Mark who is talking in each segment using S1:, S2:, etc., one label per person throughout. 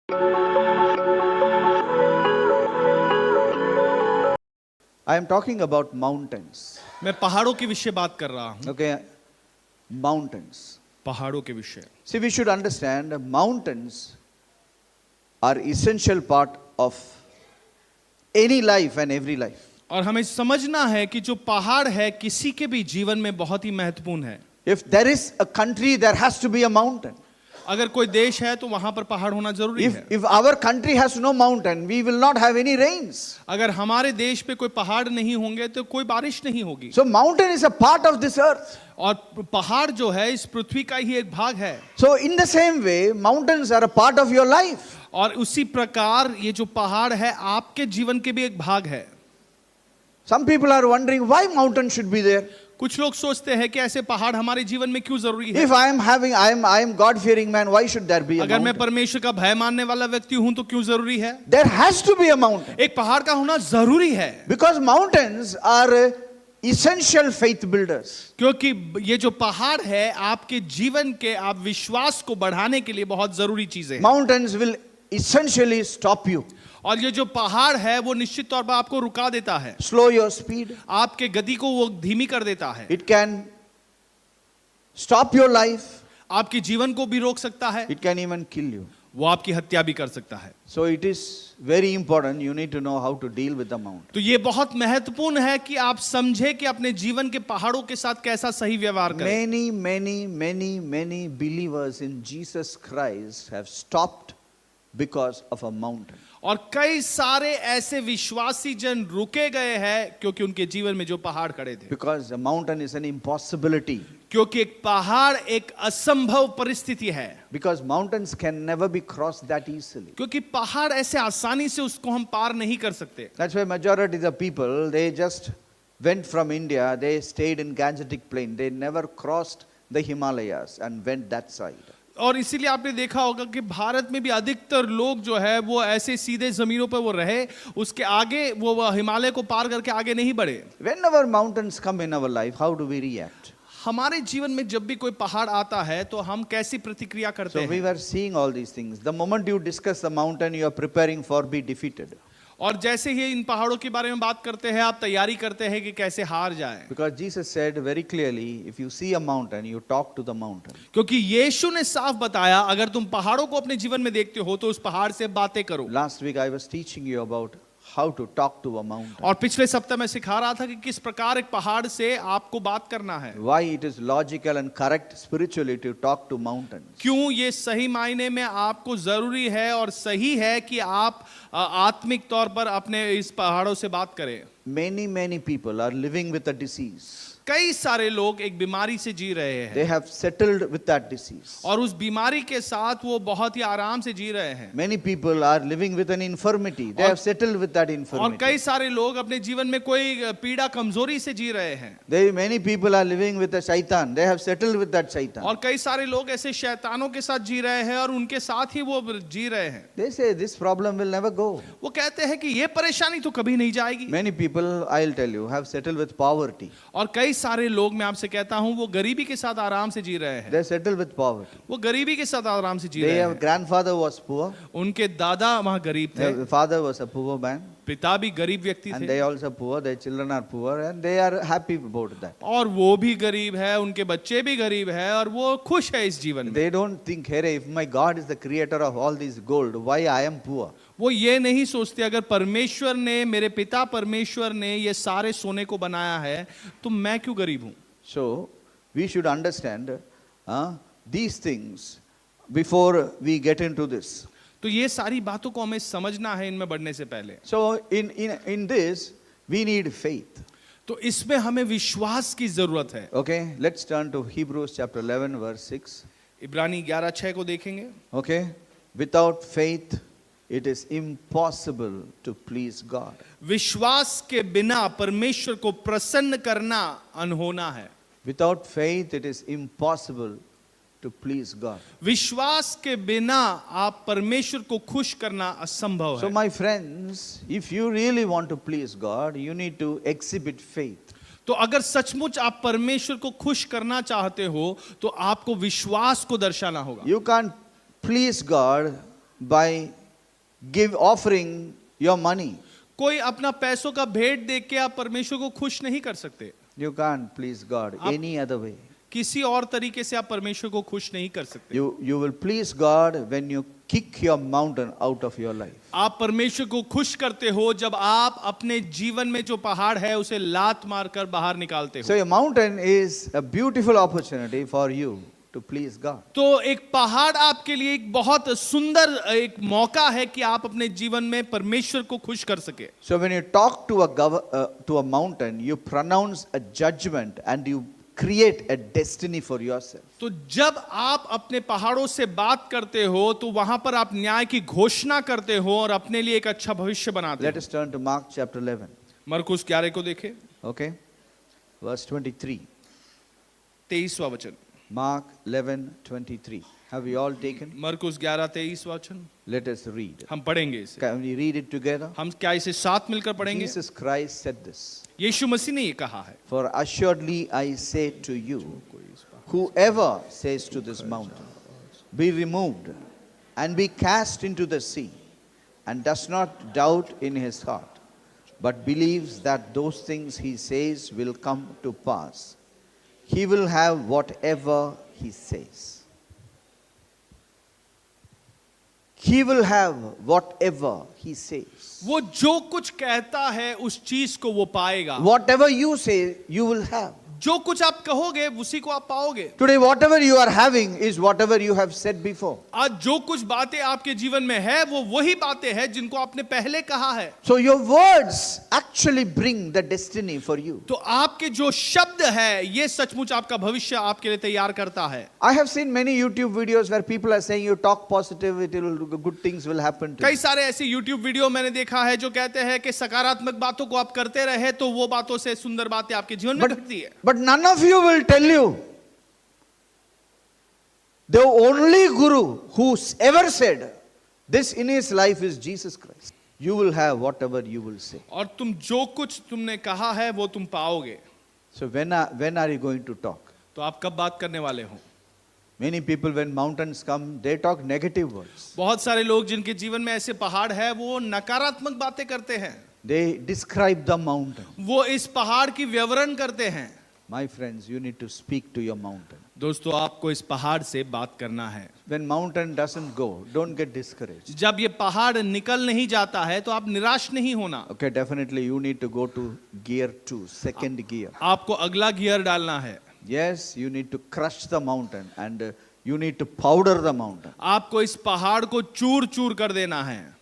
S1: I am talking about mountains.
S2: मैं पहाड़ों के विषय बात कर रहा हूँ.
S1: Okay, mountains.
S2: पहाड़ों के विषय.
S1: See, we should understand mountains are essential part of any life and every life.
S2: और हमें समझना है कि जो पहाड़ है किसी के भी जीवन में बहुत ही महत्वपूर्ण है.
S1: If there is a country, there has to be a mountain.
S2: अगर कोई देश है तो वहां पर पहाड़ होना जरूरी है.
S1: If our country has no mountain, we will not have any rains.
S2: अगर हमारे देश पे कोई पहाड़ नहीं होंगे तो कोई बारिश नहीं होगी.
S1: So mountain is a part of this earth.
S2: और पहाड़ जो है इस पृथ्वी का ही एक भाग है.
S1: So in the same way, mountains are a part of your life.
S2: और उसी प्रकार ये जो पहाड़ है आपके जीवन के भी एक भाग है.
S1: Some people are wondering why mountain should be there.
S2: कुछ लोग सोचते हैं कि ऐसे पहाड़ हमारे जीवन में क्यों जरूरी है.
S1: If I am God fearing man, why should there be a
S2: अगर मैं
S1: mountain?
S2: परमेश्वर का भय मानने वाला व्यक्ति हूं तो क्यों जरूरी है.
S1: There has to be a mountain.
S2: एक पहाड़ का होना जरूरी है.
S1: Because mountains are essential faith builders.
S2: क्योंकि ये जो पहाड़ है आपके जीवन के आप विश्वास को बढ़ाने के लिए बहुत जरूरी चीजें हैं.
S1: Mountains will essentially stop you,
S2: और ये जो पहाड़ है वो निश्चित तौर पर आपको रुका देता है.
S1: slow your speed.
S2: आपके गति को वो धीमी कर देता है.
S1: It can stop your life.
S2: आपके जीवन को भी रोक सकता है.
S1: It can even kill you.
S2: वो आपकी हत्या भी कर सकता है.
S1: So it is very important. You need to know how to deal with the mountain.
S2: तो ये बहुत महत्वपूर्ण है कि आप समझे कि अपने जीवन के पहाड़ों के साथ कैसा सही व्यवहार करें.
S1: Many believers in Jesus Christ have stopped because of a mountain.
S2: और कई सारे ऐसे विश्वासी जन रुके गए हैं क्योंकि उनके जीवन में जो पहाड़ खड़े थे.
S1: Because a mountain is an impossibility.
S2: क्योंकि एक पहाड़ एक असंभव परिस्थिति है.
S1: Because mountains can never be crossed that easily.
S2: क्योंकि पहाड़ ऐसे आसानी से उसको हम पार नहीं कर सकते.
S1: That's why majority of the people, they just went from India, they stayed in Gangetic Plain. They never crossed the Himalayas and went that side.
S2: और इसीलिए आपने देखा होगा कि भारत में भी अधिकतर लोग जो है वो ऐसे सीधे जमीनों पर वो रहे, उसके आगे वो हिमालय को पार करके आगे नहीं बढ़े.
S1: Whenever mountains come in our life, how do we react?
S2: हमारे जीवन में जब भी कोई पहाड़ आता है तो हम कैसी प्रतिक्रिया करते
S1: So we
S2: हैं.
S1: were seeing all these things. The moment you discuss the mountain, you are preparing for be defeated.
S2: और जैसे ही इन पहाड़ों के बारे में बात करते हैं आप तैयारी करते हैं कि कैसे हार जाएं.
S1: Because Jesus said very clearly, if you see a mountain, you talk to the mountain.
S2: क्योंकि यीशु ने साफ बताया अगर तुम पहाड़ों को अपने जीवन में देखते हो तो उस पहाड़ से बातें करो.
S1: Last week I was teaching you about how to talk to a mountain.
S2: और पिछले सप्ताह मैं सिखा रहा था कि किस प्रकार एक पहाड़ से आपको बात करना है.
S1: Why it is logical and correct spiritually to talk to mountains.
S2: क्यों ये सही मायने में आपको जरूरी है और सही है कि आप आत्मिक तौर पर अपने इस पहाड़ों से बात करें.
S1: Many people are living with a disease.
S2: कई सारे लोग एक बीमारी से जी रहे हैं.
S1: They have settled with that disease.
S2: और उस बीमारी के साथ वो बहुत ही आराम से जी रहे हैं.
S1: Many people are living with an infirmity. They have settled with that
S2: और
S1: infirmity.
S2: कई सारे लोग अपने जीवन में कोई पीड़ा कमजोरी से जी रहे हैं.
S1: Many people are living with a shaitan. They have settled with that shaitan.
S2: और कई सारे लोग ऐसे शैतानों के साथ जी रहे हैं और उनके साथ ही वो जी रहे हैं.
S1: They say this problem will never go.
S2: वो कहते हैं कि ये परेशानी तो कभी नहीं जाएगी.
S1: Many people, I'll tell you, have settled with poverty.
S2: और कई सारे लोग मैं आपसे कहता हूं वो गरीबी के साथ आराम से जी रहे हैं.
S1: They settled with poverty.
S2: वो गरीबी के साथ आराम से जी रहे
S1: Their
S2: हैं.
S1: grandfather was poor.
S2: उनके दादा वहां गरीब थे.
S1: Their father was a poor man.
S2: पिता भी गरीब व्यक्ति
S1: And
S2: थे.
S1: they also poor. Their children are poor, and they are happy about that.
S2: और वो भी गरीब है, उनके बच्चे भी गरीब है और वो खुश है इस जीवन में.
S1: They don't think, hey, if my God is the creator of all this gold, why I am poor?
S2: वो ये नहीं सोचते अगर परमेश्वर ने मेरे पिता परमेश्वर ने ये सारे सोने को बनाया है तो मैं क्यों गरीब हूं.
S1: So we should understand these things before we get into this.
S2: तो ये सारी बातों को हमें समझना है इनमें बढ़ने से पहले.
S1: So in this we need faith.
S2: तो इसमें हमें विश्वास की जरूरत है.
S1: Okay, let's turn to Hebrews chapter 11 verse 6.
S2: इब्रानी 11:6 को देखेंगे.
S1: Okay, without faith it is impossible to please God.
S2: विश्वास के बिना परमेश्वर को प्रसन्न करना अनहोना है.
S1: Without faith it is impossible to please God.
S2: विश्वास के बिना आप परमेश्वर को खुश करना असंभव
S1: So
S2: है.
S1: my friends, if you really want to please God, you need to exhibit faith.
S2: तो अगर सचमुच आप परमेश्वर को खुश करना चाहते हो तो आपको विश्वास को दर्शाना होगा.
S1: You can't please God by offering your money.
S2: कोई अपना पैसों का भेंट दे के आप परमेश्वर को खुश नहीं कर सकते।
S1: You can't please God any other way.
S2: किसी और तरीके से आप परमेश्वर को खुश नहीं कर सकते।
S1: You will please God when you kick your mountain out of your life.
S2: आप परमेश्वर को खुश करते हो जब आप अपने जीवन में जो पहाड़ है उसे लात मारकर बाहर निकालते
S1: So
S2: हो।
S1: a mountain is a beautiful opportunity for you to please God.
S2: तो एक पहाड़ आपके लिए एक बहुत सुंदर एक मौका है कि आप अपने जीवन में परमेश्वर को खुश कर सके।
S1: So when you talk to a mountain, you pronounce a judgment and you create a destiny for yourself.
S2: तो जब आप अपने पहाड़ों से बात करते हो तो वहां पर आप न्याय की घोषणा करते हो और अपने लिए एक अच्छा भविष्य बनाते
S1: Let
S2: हो।
S1: us turn to Mark chapter 11.
S2: मरकुस 11 को देखें,
S1: Okay? Verse 23.
S2: 23वां वचन।
S1: Mark 11:23. Have we all taken?
S2: मरकुस 11:23 वचन
S1: Let us read.
S2: हम पढ़ेंगे इसे।
S1: Can we read it together?
S2: हम क्या इसे साथ मिलकर पढ़ेंगे?
S1: Jesus Christ said this.
S2: यीशु मसीह ने ये कहा है,
S1: For assuredly I say to you, whoever says to this mountain, be removed and be cast into the sea, and does not doubt in his heart, but believes that those things he says will come to pass, he will have whatever he says. He will have whatever he says.
S2: वो जो कुछ कहता है उस चीज को वो पाएगा।
S1: Whatever you say, you will have.
S2: जो कुछ आप कहोगे उसी को आप पाओगे।
S1: Today, whatever you are having is whatever you have said before.
S2: आज जो कुछ बातें आपके जीवन में है वो वही बातें हैं जिनको आपने पहले कहा है।
S1: So your words actually bring the destiny for you.
S2: तो आपके जो शब्द है ये सचमुच आपका भविष्य आपके लिए तैयार करता है।
S1: I have seen many YouTube videos where people are saying you talk positive, good things will happen to
S2: कई
S1: you.
S2: सारे ऐसे YouTube वीडियो मैंने देखा है जो कहते हैं कि सकारात्मक बातों को आप करते रहे तो वो बातों से सुंदर बातें आपके जीवन में घटती है।
S1: But none of you will tell you. The only guru who ever said this in his life is Jesus Christ. You will have whatever you will say.
S2: और तुम जो कुछ तुमने कहा है वो तुम पाओगे।
S1: So when are you going to talk?
S2: तो आप कब बात करने वाले हो?
S1: Many people, when mountains come, they talk negative words.
S2: बहुत सारे लोग जिनके जीवन में ऐसे पहाड़ है वो नकारात्मक बातें करते हैं।
S1: They describe the mountain.
S2: वो इस पहाड़ की विवरण करते हैं।
S1: My friends, you need to speak to your mountain.
S2: दोस्तों आपको इस पहाड़ से बात करना है।
S1: When mountain doesn't go, don't get discouraged.
S2: जब ये पहाड़ निकल नहीं जाता है तो आप निराश नहीं होना।
S1: Okay, definitely you need to go to gear 2, second gear.
S2: आपको अगला गियर डालना है।
S1: Yes, you need to crush the mountain and you need to powder the mountain.
S2: आपको इस पहाड़ को चूर चूर कर देना है।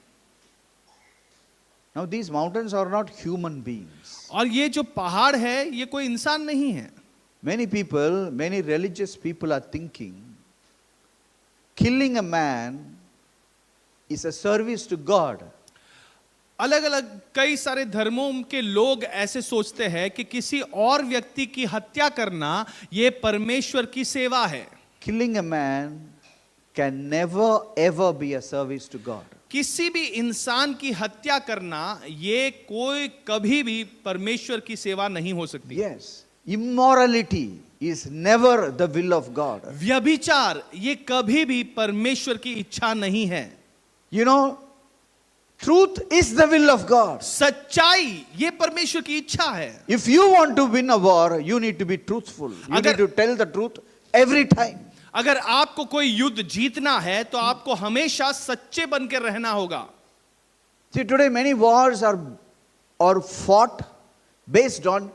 S1: Now these mountains are not human beings.
S2: और ये जो पहाड़ है ये कोई इंसान नहीं है।
S1: Many people, many religious people are thinking killing a man is a service to God.
S2: अलग अलग कई सारे धर्मों के लोग ऐसे सोचते हैं कि किसी और व्यक्ति की हत्या करना ये परमेश्वर की सेवा है।
S1: Killing a man can never ever be a service to God.
S2: किसी भी इंसान की हत्या करना ये कोई कभी भी परमेश्वर की सेवा नहीं हो सकती।
S1: Yes, immorality is never the will of God.
S2: व्यभिचार ये कभी भी परमेश्वर की इच्छा नहीं है।
S1: You know, truth is the will of God.
S2: सच्चाई ये परमेश्वर की इच्छा है।
S1: If you want to win a war, you need to be truthful. You need to tell the truth every time.
S2: अगर आपको कोई युद्ध जीतना है तो आपको हमेशा सच्चे बनकर रहना होगा।
S1: See, today many wars are fought based on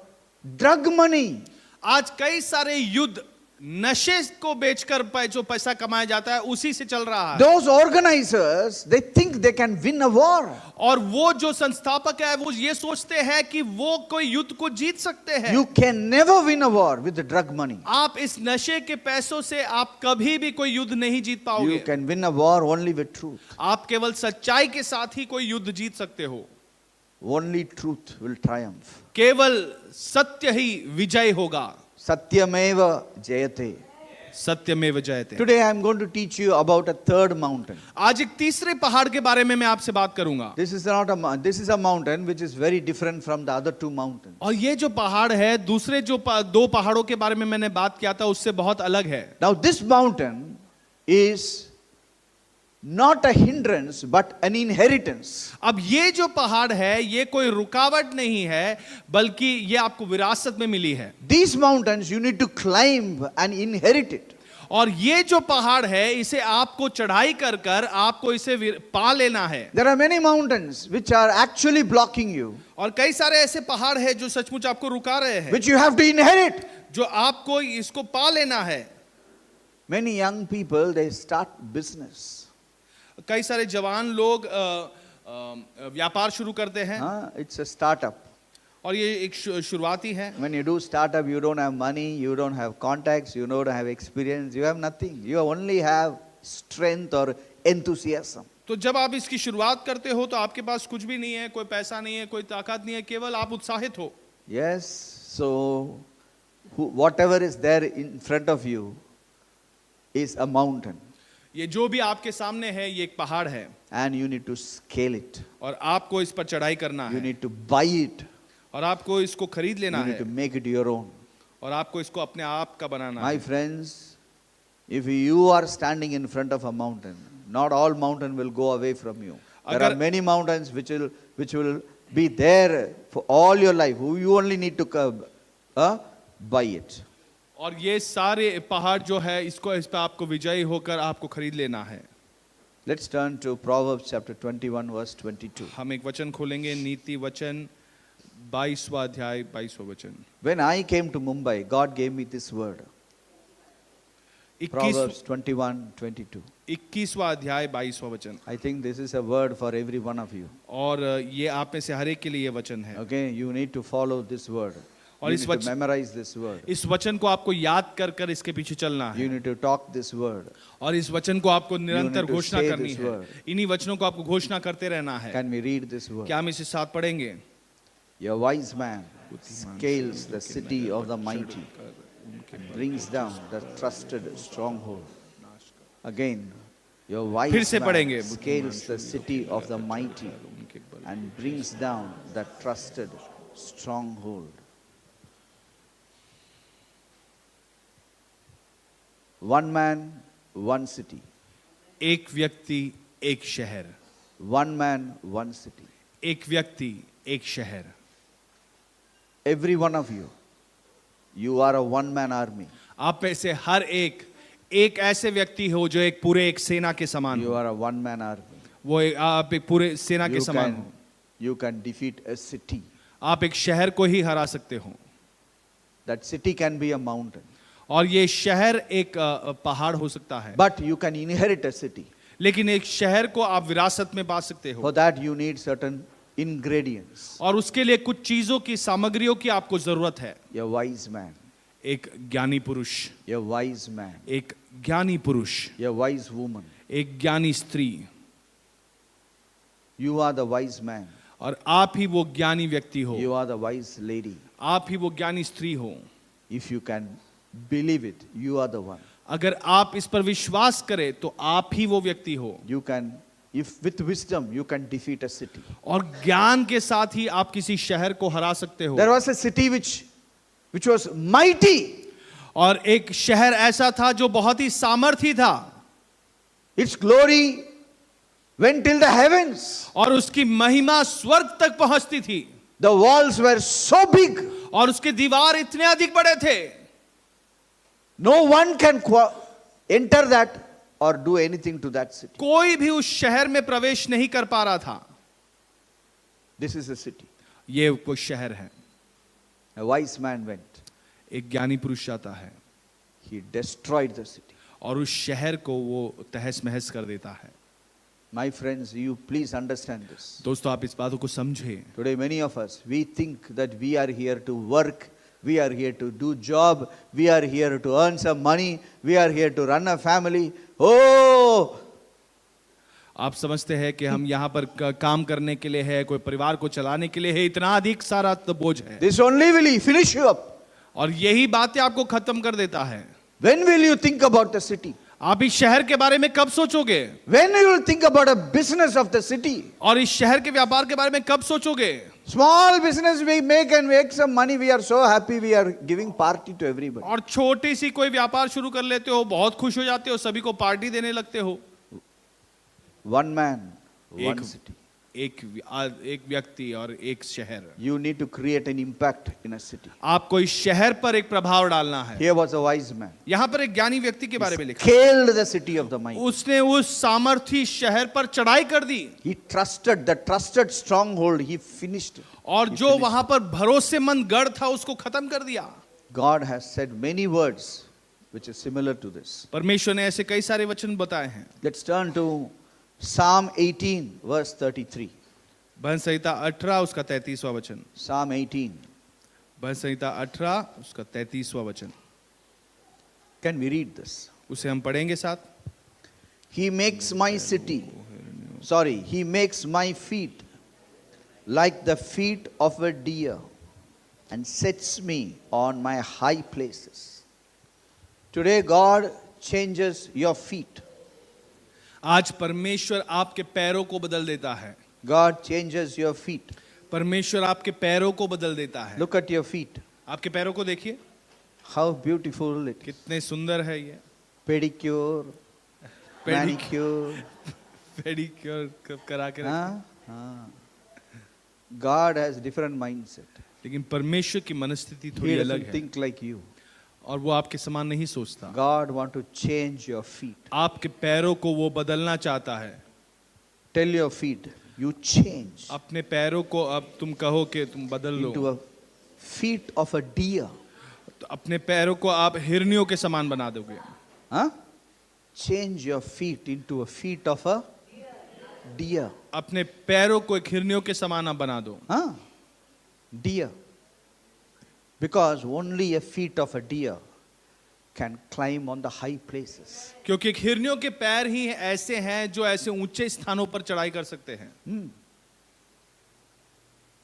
S1: drug money.
S2: आज कई सारे युद्ध नशे को बेचकर जो पैसा कमाया जाता है उसी से चल रहा है।
S1: Those organizers, they think they can win a war.
S2: और वो जो संस्थापक है वो ये सोचते हैं कि वो कोई युद्ध को जीत सकते हैं।
S1: You can never win a war with the drug money.
S2: आप इस नशे के पैसों से आप कभी भी कोई युद्ध नहीं जीत पाओगे।
S1: You can win a war only with truth.
S2: आप केवल सच्चाई के साथ ही कोई युद्ध जीत सकते हो।
S1: Only truth will triumph.
S2: केवल सत्य ही विजय होगा।
S1: Satyameva jayate.
S2: सत्यमेव जयते।
S1: Today I am going to teach you about a third mountain.
S2: आज एक तीसरे पहाड़ के बारे में मैं आपसे बात करूंगा।
S1: This is a mountain which is very different from the other two mountains.
S2: और ये जो पहाड़ है दूसरे जो दो पहाड़ों के बारे में मैंने बात किया था उससे बहुत अलग है।
S1: Now this mountain is not a hindrance but an inheritance.
S2: अब ये जो पहाड़ है ये कोई रुकावट नहीं है बल्कि ये आपको विरासत में मिली है।
S1: These mountains you need to climb and inherit it.
S2: और ये जो पहाड़ है इसे आपको चढ़ाई कर कर आपको इसे पा लेना है।
S1: There are many mountains which are actually blocking you,
S2: और कई सारे ऐसे पहाड़ हैं जो सचमुच आपको रुका रहे हैं,
S1: which you have to inherit.
S2: जो आपको इसको पा लेना है।
S1: Many young people, they start business.
S2: कई सारे जवान लोग व्यापार शुरू करते हैं।
S1: It's a startup.
S2: और ये एक शुरुआती है।
S1: When you do startup, you don't have money, you don't have contacts, you don't have experience, you have nothing. You only have strength or enthusiasm.
S2: तो जब आप इसकी शुरुआत करते हो तो आपके पास कुछ भी नहीं है, कोई पैसा नहीं है, कोई ताकत नहीं है, केवल आप उत्साहित हो।
S1: Yes, so whatever is there in front of you is a mountain.
S2: ये जो भी आपके सामने है ये एक पहाड़ है।
S1: And you need to scale it.
S2: और आपको इस पर चढ़ाई करना
S1: You
S2: है।
S1: need to buy it.
S2: और आपको इसको खरीद लेना
S1: You
S2: है।
S1: need to make it your own.
S2: और आपको इसको अपने आप का बनाना
S1: My
S2: है।
S1: friends, if you are standing in front of a mountain, not all mountain will go away from you. There are
S2: अगर-
S1: many mountains which will be there for all your life. You only need to buy it.
S2: और ये सारे पहाड़ जो है इसको इस पे आपको विजयी होकर आपको खरीद लेना है।
S1: Let's turn to Proverbs chapter 21 verse 22.
S2: हम एक वचन खोलेंगे, नीति वचन 22वां अध्याय 22वां वचन।
S1: When I came to Mumbai, God gave me this word. Proverbs 21:22.
S2: 21वां अध्याय 22वां वचन।
S1: I think this is a word for every one of you.
S2: और ये आप में से हर एक के लिए ये वचन है।
S1: Okay, you need to follow this word.
S2: और
S1: You
S2: इस
S1: need to memorize this word.
S2: इस वचन को आपको याद कर कर इसके पीछे चलना
S1: You
S2: है।
S1: need to talk this word.
S2: और इस वचन को आपको निरंतर
S1: need to
S2: घोषणा
S1: say
S2: करनी
S1: this
S2: है।
S1: word.
S2: इन्हीं वचनों को आपको घोषणा करते रहना है।
S1: Can we read this word?
S2: क्या हम इसे साथ पढ़ेंगे?
S1: Your wise man scales the city of the mighty, brings down the trusted stronghold. Again, your
S2: फिर
S1: wise
S2: से
S1: man
S2: पढ़ेंगे।
S1: scales the city of the mighty and brings down the trusted stronghold. One man, one city.
S2: एक व्यक्ति एक शहर।
S1: One man, one city.
S2: एक व्यक्ति एक शहर।
S1: Every one of you, you are a one-man army.
S2: आप में से हर एक ऐसे व्यक्ति हो जो एक पूरे एक सेना के समान
S1: You
S2: हो।
S1: are a one-man army.
S2: आप एक पूरे सेना के समान हो।
S1: You can defeat a city.
S2: आप एक शहर को ही हरा सकते हो।
S1: That city can be a mountain.
S2: और ये शहर एक पहाड़ हो सकता है।
S1: But you can inherit a city.
S2: लेकिन एक शहर को आप विरासत में पा सकते हो।
S1: For that you need certain ingredients.
S2: और उसके लिए कुछ चीजों की, सामग्रियों की आपको जरूरत है।
S1: A wise man.
S2: एक ज्ञानी पुरुष।
S1: A wise man.
S2: एक ज्ञानी पुरुष।
S1: A wise woman.
S2: एक ज्ञानी स्त्री।
S1: You are the wise man.
S2: और आप ही वो ज्ञानी व्यक्ति हो।
S1: You are the wise lady.
S2: आप ही वो ज्ञानी स्त्री हो।
S1: If you can believe it, you are the one.
S2: अगर आप इस पर विश्वास करें तो आप ही वो व्यक्ति हो।
S1: You can, if with wisdom, you can defeat a city.
S2: और ज्ञान के साथ ही आप किसी शहर को हरा सकते हो।
S1: There was a city which was mighty.
S2: और एक शहर ऐसा था जो बहुत ही सामर्थी था।
S1: Its glory went till the heavens.
S2: और उसकी महिमा स्वर्ग तक पहुंचती थी।
S1: The walls were so big.
S2: और उसके दीवार इतने अधिक बड़े थे।
S1: No one can enter that or do anything to that city.
S2: कोई भी उस शहर में प्रवेश नहीं कर पा रहा था।
S1: This is a city.
S2: ये वो शहर है।
S1: A wise man went.
S2: एक ज्ञानी पुरुष जाता है।
S1: He destroyed the city.
S2: और उस शहर को वो तहस महस कर देता है।
S1: My friends, you please understand this.
S2: दोस्तों आप इस बातों को समझे।
S1: Today many of us, we think that we are here to work, we are here to do job, we are here to earn some money, we are here to run a family. Oh!
S2: आप समझते हैं कि हम यहाँ पर काम करने के लिए है, कोई परिवार को चलाने के लिए है, इतना अधिक सारा तो बोझ है।
S1: This only will finish you up.
S2: और यही बातें आपको खत्म कर देता है।
S1: When will you think about the city?
S2: आप इस शहर के बारे में कब सोचोगे?
S1: When you will think about a business of the city?
S2: और इस शहर के व्यापार के बारे में कब सोचोगे?
S1: Small business we make and make some money, we are so happy, we are giving party to everybody.
S2: और छोटी सी कोई व्यापार शुरू कर लेते हो, बहुत खुश हो जाते हो, सभी को पार्टी देने लगते हो।
S1: one man, one
S2: एक
S1: city.
S2: एक व्यक्ति और एक शहर.
S1: You need to create an impact in a city.
S2: आपको इस शहर पर एक प्रभाव डालना है.
S1: Here was a wise man.
S2: यहाँ पर एक ज्ञानी व्यक्ति के बारे में लिखा.
S1: Scaled the city of the mighty.
S2: उसने उस सामर्थी शहर पर चढ़ाई कर दी.
S1: He trusted the trusted stronghold. He finished.
S2: और जो वहां पर भरोसेमंद गढ़ था उसको खत्म कर दिया.
S1: God has said many words which is similar to this.
S2: परमेश्वर ने ऐसे कई सारे वचन बताए हैं.
S1: Let's turn to Psalm 18 verse 33.
S2: भजन संहिता 18 उसका 33वां वचन.
S1: Psalm 18.
S2: भजन संहिता 18 उसका 33वां वचन.
S1: Can we read this?
S2: उसे हम पढ़ेंगे साथ.
S1: He makes my he makes my feet like the feet of a deer and sets me on my high places. Today God changes your feet.
S2: आज परमेश्वर आपके पैरों को बदल देता है.
S1: God changes your feet.
S2: परमेश्वर आपके पैरों को बदल देता है.
S1: Look at your feet.
S2: आपके पैरों को देखिए.
S1: How beautiful it is.
S2: कितने सुंदर है ये.
S1: Pedicure, manicure.
S2: पेडिक्योर करा के.
S1: हाँ. God has different mindset.
S2: लेकिन परमेश्वर की मनस्थिति थोड़ी
S1: He
S2: अलग
S1: doesn't
S2: है.
S1: think like you.
S2: और वो आपके समान नहीं सोचता.
S1: God want to change your feet.
S2: आपके पैरों को वो बदलना चाहता है.
S1: Tell your feet, you change
S2: अपने पैरों को अब तुम कहो कि तुम बदल
S1: into
S2: low.
S1: a feet of a deer.
S2: तो अपने पैरों को आप हिरनियों के समान बना दोगे.
S1: Huh? Change your feet into a feet of a deer.
S2: अपने पैरों को एक हिरनियों के समान आप बना दो.
S1: Huh? Deer. Because only a feet of a deer can climb on the high places.
S2: क्योंकि एक हिरनियों के पैर ही ऐसे हैं जो ऐसे ऊंचे स्थानों पर चढ़ाई कर सकते हैं.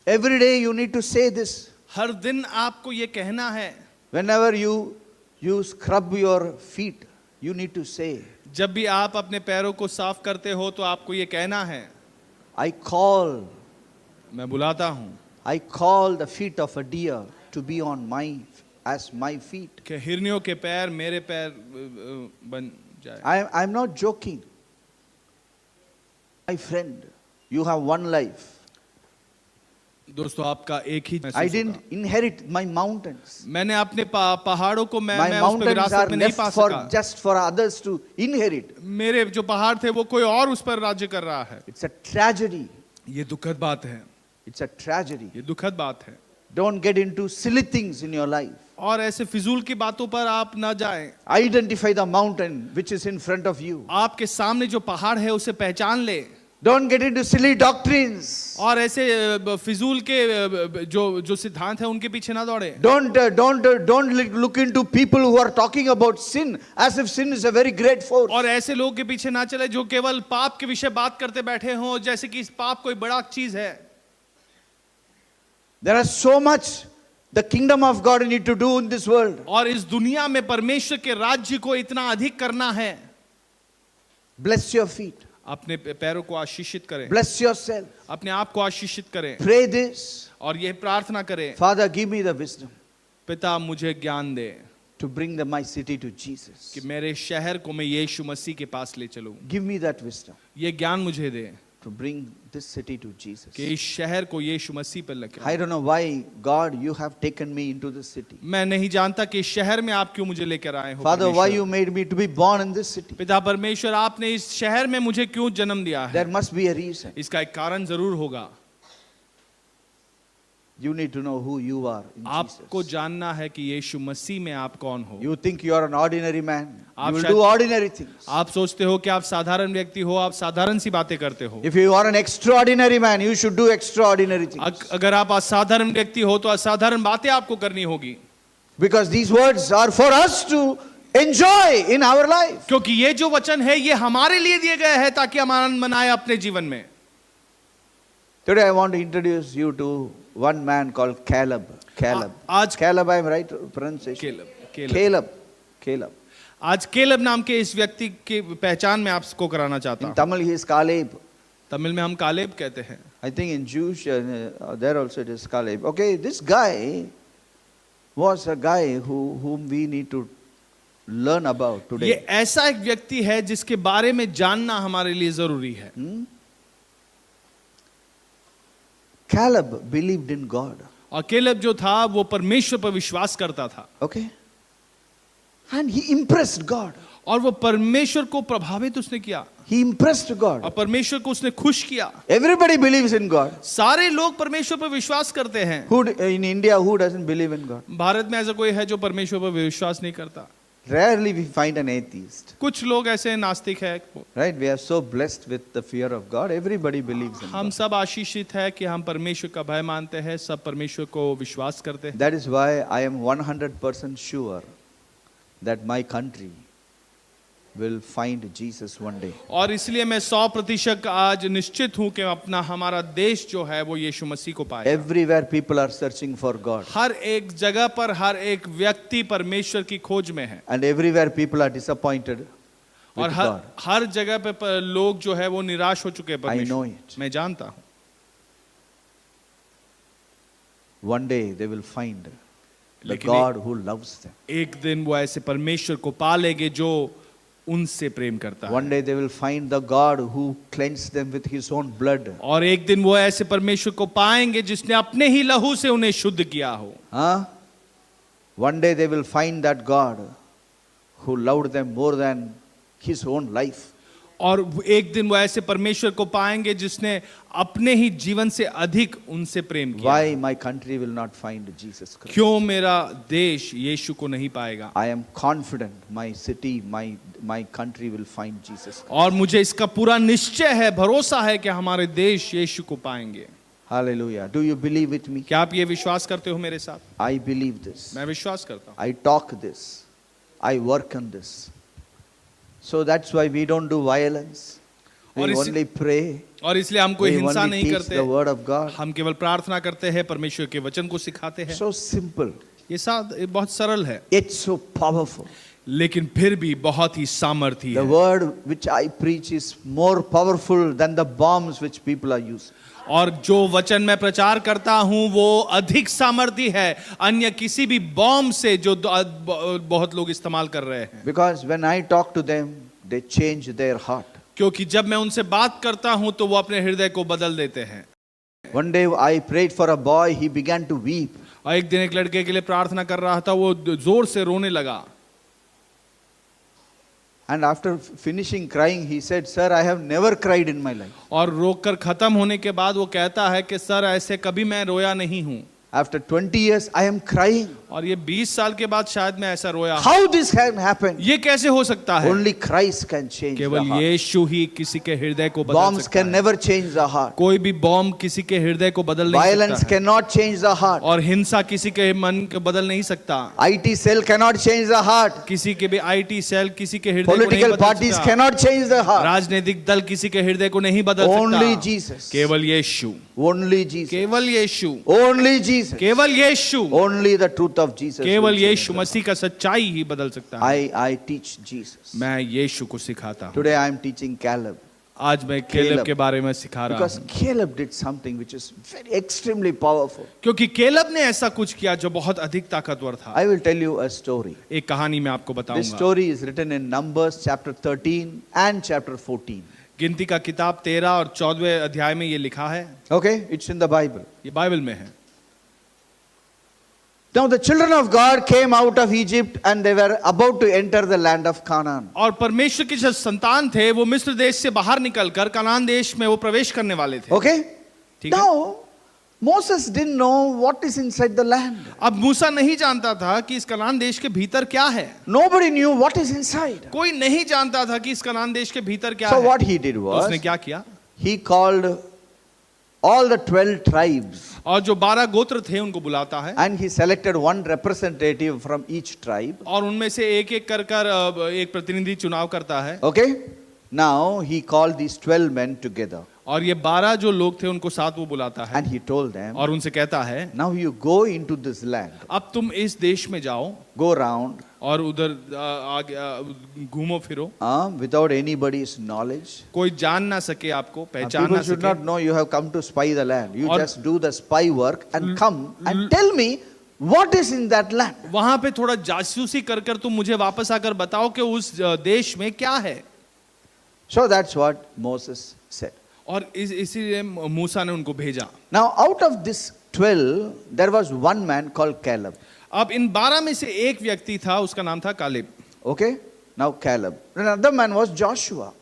S1: Every day you need to say this.
S2: हर दिन आपको ये कहना है.
S1: Whenever you scrub your feet, you need to say,
S2: जब भी आप अपने पैरों को साफ करते हो तो आपको ये कहना है.
S1: I call
S2: मैं बुलाता हूं
S1: the feet of a deer to be on as my feet.
S2: कि हिरनियों के पैर मेरे पैर बन जाए.
S1: I'm not joking. My friend, you have one life.
S2: दोस्तों आपका एक ही
S1: I didn't inherit my mountains.
S2: मैंने अपने पहाड़ों को
S1: My
S2: मैं उस पर
S1: mountains
S2: विरासत
S1: are
S2: में नहीं
S1: left
S2: पा
S1: for
S2: सका.
S1: just for others to inherit.
S2: मेरे जो पहाड़ थे वो कोई और उस पर राज्य कर रहा है.
S1: It's a tragedy.
S2: ये दुखद बात है.
S1: It's a tragedy.
S2: ये दुखद बात है.
S1: Don't get into silly things in your life.
S2: और ऐसे फिजूल की बातों पर आप ना जाएं.
S1: Identify the mountain which is in front of you.
S2: आपके सामने जो पहाड़ है उसे पहचान ले.
S1: Don't get into silly doctrines.
S2: और ऐसे फिजूल के जो सिद्धांत है उनके पीछे ना दौड़े.
S1: Don't look into people who are talking about sin as if sin is a very great force.
S2: और ऐसे लोगों के पीछे ना चले जो केवल पाप के विषय बात करते बैठे हों जैसे कि इस पाप कोई बड़ा चीज है.
S1: There is so much the kingdom of God need to do in this world.
S2: और इस दुनिया में परमेश्वर के राज्य को इतना अधिक करना है.
S1: Bless your feet.
S2: अपने पैरों को आशीषित करें.
S1: Bless yourself.
S2: अपने आप को आशीषित करें.
S1: Pray this.
S2: और यह प्रार्थना करें.
S1: Father, give me the wisdom
S2: पिता मुझे ज्ञान दे
S1: to bring my city to Jesus.
S2: कि मेरे शहर को मैं यीशु मसीह के पास ले चलूं.
S1: Give me that wisdom
S2: ये ज्ञान मुझे दे
S1: to bring this city to Jesus.
S2: कि इस शहर को यीशु मसीह पर लेकर.
S1: I don't know why, God, you have taken me into this city.
S2: मैं नहीं जानता कि इस शहर में आप क्यों मुझे लेकर आए हो.
S1: Father, why
S2: परमेश्वर.
S1: you made me to be born in this city?
S2: पिता परमेश्वर आपने इस शहर में मुझे क्यों जन्म दिया है.
S1: There must be a reason.
S2: इसका एक कारण जरूर होगा.
S1: You need to know who you are in
S2: आपको
S1: Jesus.
S2: जानना है कि यीशु मसीह में आप कौन हो.
S1: You think you are an ordinary man.
S2: आप
S1: You will
S2: शायद-
S1: do ordinary things.
S2: आप सोचते हो कि आप साधारण व्यक्ति हो. आप साधारण सी बातें करते हो.
S1: If you are an extraordinary man, you should do extraordinary things.
S2: अगर आप असाधारण व्यक्ति हो तो असाधारण बातें आपको करनी होगी.
S1: Because these words are for us to enjoy in our life.
S2: क्योंकि ये जो वचन है ये हमारे लिए दिए गए हैं ताकि हम आनंद मनाएं अपने जीवन में.
S1: Today I want to introduce you to one man called Caleb. Caleb.
S2: आज
S1: Caleb, I am right pronunciation. Caleb.
S2: आज केलब नाम के इस व्यक्ति की पहचान मैं आपको कराना चाहता
S1: In
S2: हूँ.
S1: Tamil he is Caleb.
S2: Tamil में हम कालेब कहते हैं.
S1: I think in Jewish there also it is Caleb. Okay, this guy was a guy whom we need to learn about
S2: ये
S1: today.
S2: ऐसा एक व्यक्ति है जिसके बारे में जानना हमारे लिए जरूरी है।
S1: Caleb believed in God.
S2: और केलेब जो था वो परमेश्वर पर विश्वास करता था।
S1: Okay? And he impressed God.
S2: और वो परमेश्वर को प्रभावित उसने किया।
S1: He impressed
S2: और
S1: God.
S2: परमेश्वर को उसने खुश किया।
S1: Everybody believes in God.
S2: सारे लोग परमेश्वर पर विश्वास करते हैं।
S1: Who in India who doesn't believe in God?
S2: Bharat में ऐसा कोई है जो परमेश्वर पर विश्वास नहीं करता?
S1: Rarely we find an atheist.
S2: कुछ लोग ऐसे नास्तिक है।
S1: Right? We are so blessed with the fear of God. Everybody believes in
S2: हम
S1: God.
S2: सब आशीषित है कि हम परमेश्वर का भय मानते हैं, सब परमेश्वर को विश्वास करते हैं।
S1: That is why I am 100% sure that my country will find Jesus one day.
S2: और इसलिए मैं 100% आज निश्चित हूं कि अपना हमारा देश जो है वो यीशु मसीह को पाएगा।
S1: Everywhere people are searching for God.
S2: हर एक जगह पर हर एक व्यक्ति परमेश्वर की खोज में है।
S1: And everywhere people are disappointed
S2: और
S1: with
S2: हर
S1: God.
S2: हर जगह पे लोग जो है वो निराश हो चुके हैं
S1: I know
S2: परमेश्वर।
S1: it.
S2: मैं जानता हूं।
S1: One day they will find the
S2: लेकिन
S1: God who loves them.
S2: एक दिन वो ऐसे परमेश्वर को पालेंगे जो उनसे प्रेम करता है।
S1: One day they will find the God who cleansed them with his own blood.
S2: और एक दिन वो ऐसे परमेश्वर को पाएंगे जिसने अपने ही लहू से उन्हें शुद्ध किया हो।
S1: Huh? One day they will find that God who loved them more than his own life.
S2: और एक दिन वो ऐसे परमेश्वर को पाएंगे जिसने अपने ही जीवन से अधिक उनसे प्रेम किया।
S1: Why my country will not find Jesus Christ?
S2: क्यों मेरा देश यीशु को नहीं पाएगा?
S1: I am confident my city, my country will find Jesus Christ.
S2: और मुझे इसका पूरा निश्चय है, भरोसा है कि हमारे देश यीशु को पाएंगे।
S1: Hallelujah. Do you believe with me?
S2: क्या आप ये विश्वास करते हो मेरे साथ?
S1: I believe this.
S2: मैं विश्वास करता हूँ।
S1: I talk this. I work on this. So that's why we don't do violence. We
S2: और
S1: only pray.
S2: और इसलिए हम कोई
S1: We
S2: हिंसा
S1: only
S2: नहीं
S1: teach
S2: करते,
S1: the word of God.
S2: हम केवल प्रार्थना करते हैं, परमेश्वर के वचन को सिखाते हैं।
S1: So simple.
S2: ये बहुत सरल है,
S1: It's so powerful.
S2: लेकिन फिर भी बहुत ही सामर्थी
S1: The
S2: है।
S1: word which I preach is more powerful than the bombs which people are using.
S2: और जो वचन मैं प्रचार करता हूं वो अधिक सामर्थी है अन्य किसी भी बॉम्ब से जो बहुत लोग इस्तेमाल कर रहे हैं।
S1: Because when I talk to them, they change their heart.
S2: क्योंकि जब मैं उनसे बात करता हूं तो वो अपने हृदय को बदल देते हैं।
S1: One day I prayed for a boy, he began to weep.
S2: और एक दिन एक लड़के के लिए प्रार्थना कर रहा था, वो जोर से रोने लगा।
S1: And after finishing crying, he said, "Sir, I have never cried in my life."
S2: और रोकर खत्म होने के बाद वो कहता है कि सर ऐसे कभी मैं रोया नहीं हूं।
S1: After 20 years, I am crying.
S2: और ये 20 साल के बाद शायद मैं ऐसा रोया।
S1: How this can happen?
S2: ये कैसे हो सकता है?
S1: Only Christ can change the
S2: केवल
S1: heart.
S2: यीशु ही किसी के हृदय को बदल
S1: Bombs
S2: सकता
S1: can
S2: है।
S1: never change the heart.
S2: कोई भी बॉम्ब किसी के हृदय को बदल नहीं
S1: Violence
S2: सकता है।
S1: cannot change the heart.
S2: और हिंसा किसी के मन को बदल नहीं सकता।
S1: IT cell cannot change the heart.
S2: किसी के भी IT सेल किसी के हृदय को नहीं
S1: Political
S2: बदल
S1: parties
S2: सकता।
S1: cannot change the heart.
S2: राजनीतिक दल किसी के हृदय को नहीं बदल
S1: Only
S2: सकता।
S1: Jesus.
S2: केवल यीशु,
S1: Only Jesus.
S2: केवल यीशु,
S1: Only Jesus.
S2: केवल यीशु,
S1: Only the truth of Jesus. will
S2: केवल
S1: change
S2: यीशु
S1: the heart.
S2: मसीह का सच्चाई ही बदल सकता है।
S1: I teach Jesus.
S2: मैं यीशु को सिखाता हूँ।
S1: Today I am teaching Caleb.
S2: आज मैं केलेब के बारे में सिखा रहा
S1: Because
S2: हूँ,
S1: Caleb did something which is very extremely powerful.
S2: क्योंकि केलेब ने ऐसा कुछ किया जो बहुत अधिक ताकतवर था।
S1: I will tell you a story.
S2: एक कहानी मैं आपको
S1: This
S2: बताऊंगा।
S1: story is written in Numbers chapter 13 and chapter 14.
S2: गिनती का किताब 13 और 14वें अध्याय में ये लिखा है।
S1: Okay? It's in the Bible.
S2: ये बाइबल में है।
S1: Now the children of God came out of Egypt and they were about to enter the land of Canaan.
S2: और परमेश्वर के जो संतान थे वो मिस्र देश से बाहर निकलकर कनान देश में वो प्रवेश करने वाले थे।
S1: Okay?
S2: ठीक है?
S1: Now, Moses didn't know what is inside the land.
S2: अब मूसा नहीं जानता था कि इस कनान देश के भीतर क्या है।
S1: Nobody knew what is inside.
S2: कोई नहीं जानता था कि इस कनान देश के भीतर क्या
S1: So
S2: है।
S1: what he did
S2: तो
S1: was,
S2: उसने क्या किया?
S1: he called all the 12 tribes
S2: और जो 12 गोत्र थे उनको बुलाता है
S1: and he selected one representative from each tribe.
S2: और उनमें से एक एक कर कर एक प्रतिनिधि चुनाव करता है।
S1: Okay? Now he called these 12 men together
S2: और ये 12 जो लोग थे उनको साथ वो बुलाता है
S1: and he told them,
S2: और उनसे कहता है
S1: now you go into this land,
S2: अब तुम इस देश में जाओ
S1: go around
S2: और उधर आगे घूमो फिरो,
S1: without anybody's knowledge.
S2: कोई जान ना सके आपको, पहचान
S1: People
S2: ना
S1: should
S2: सके।
S1: not know you have come to spy the land. You
S2: और-
S1: just do the spy work and come and tell me what is in that land.
S2: वहां पे थोड़ा जासूसी कर कर तुम मुझे वापस आकर बताओ कि उस देश में क्या है.
S1: So that's what Moses said.
S2: और इसीलिए मूसा ने उनको भेजा.
S1: Now out of this 12, there was one man called Caleb.
S2: अब इन 12 में से एक व्यक्ति था, उसका नाम था Caleb.
S1: Okay? Now Caleb. Another man was Joshua.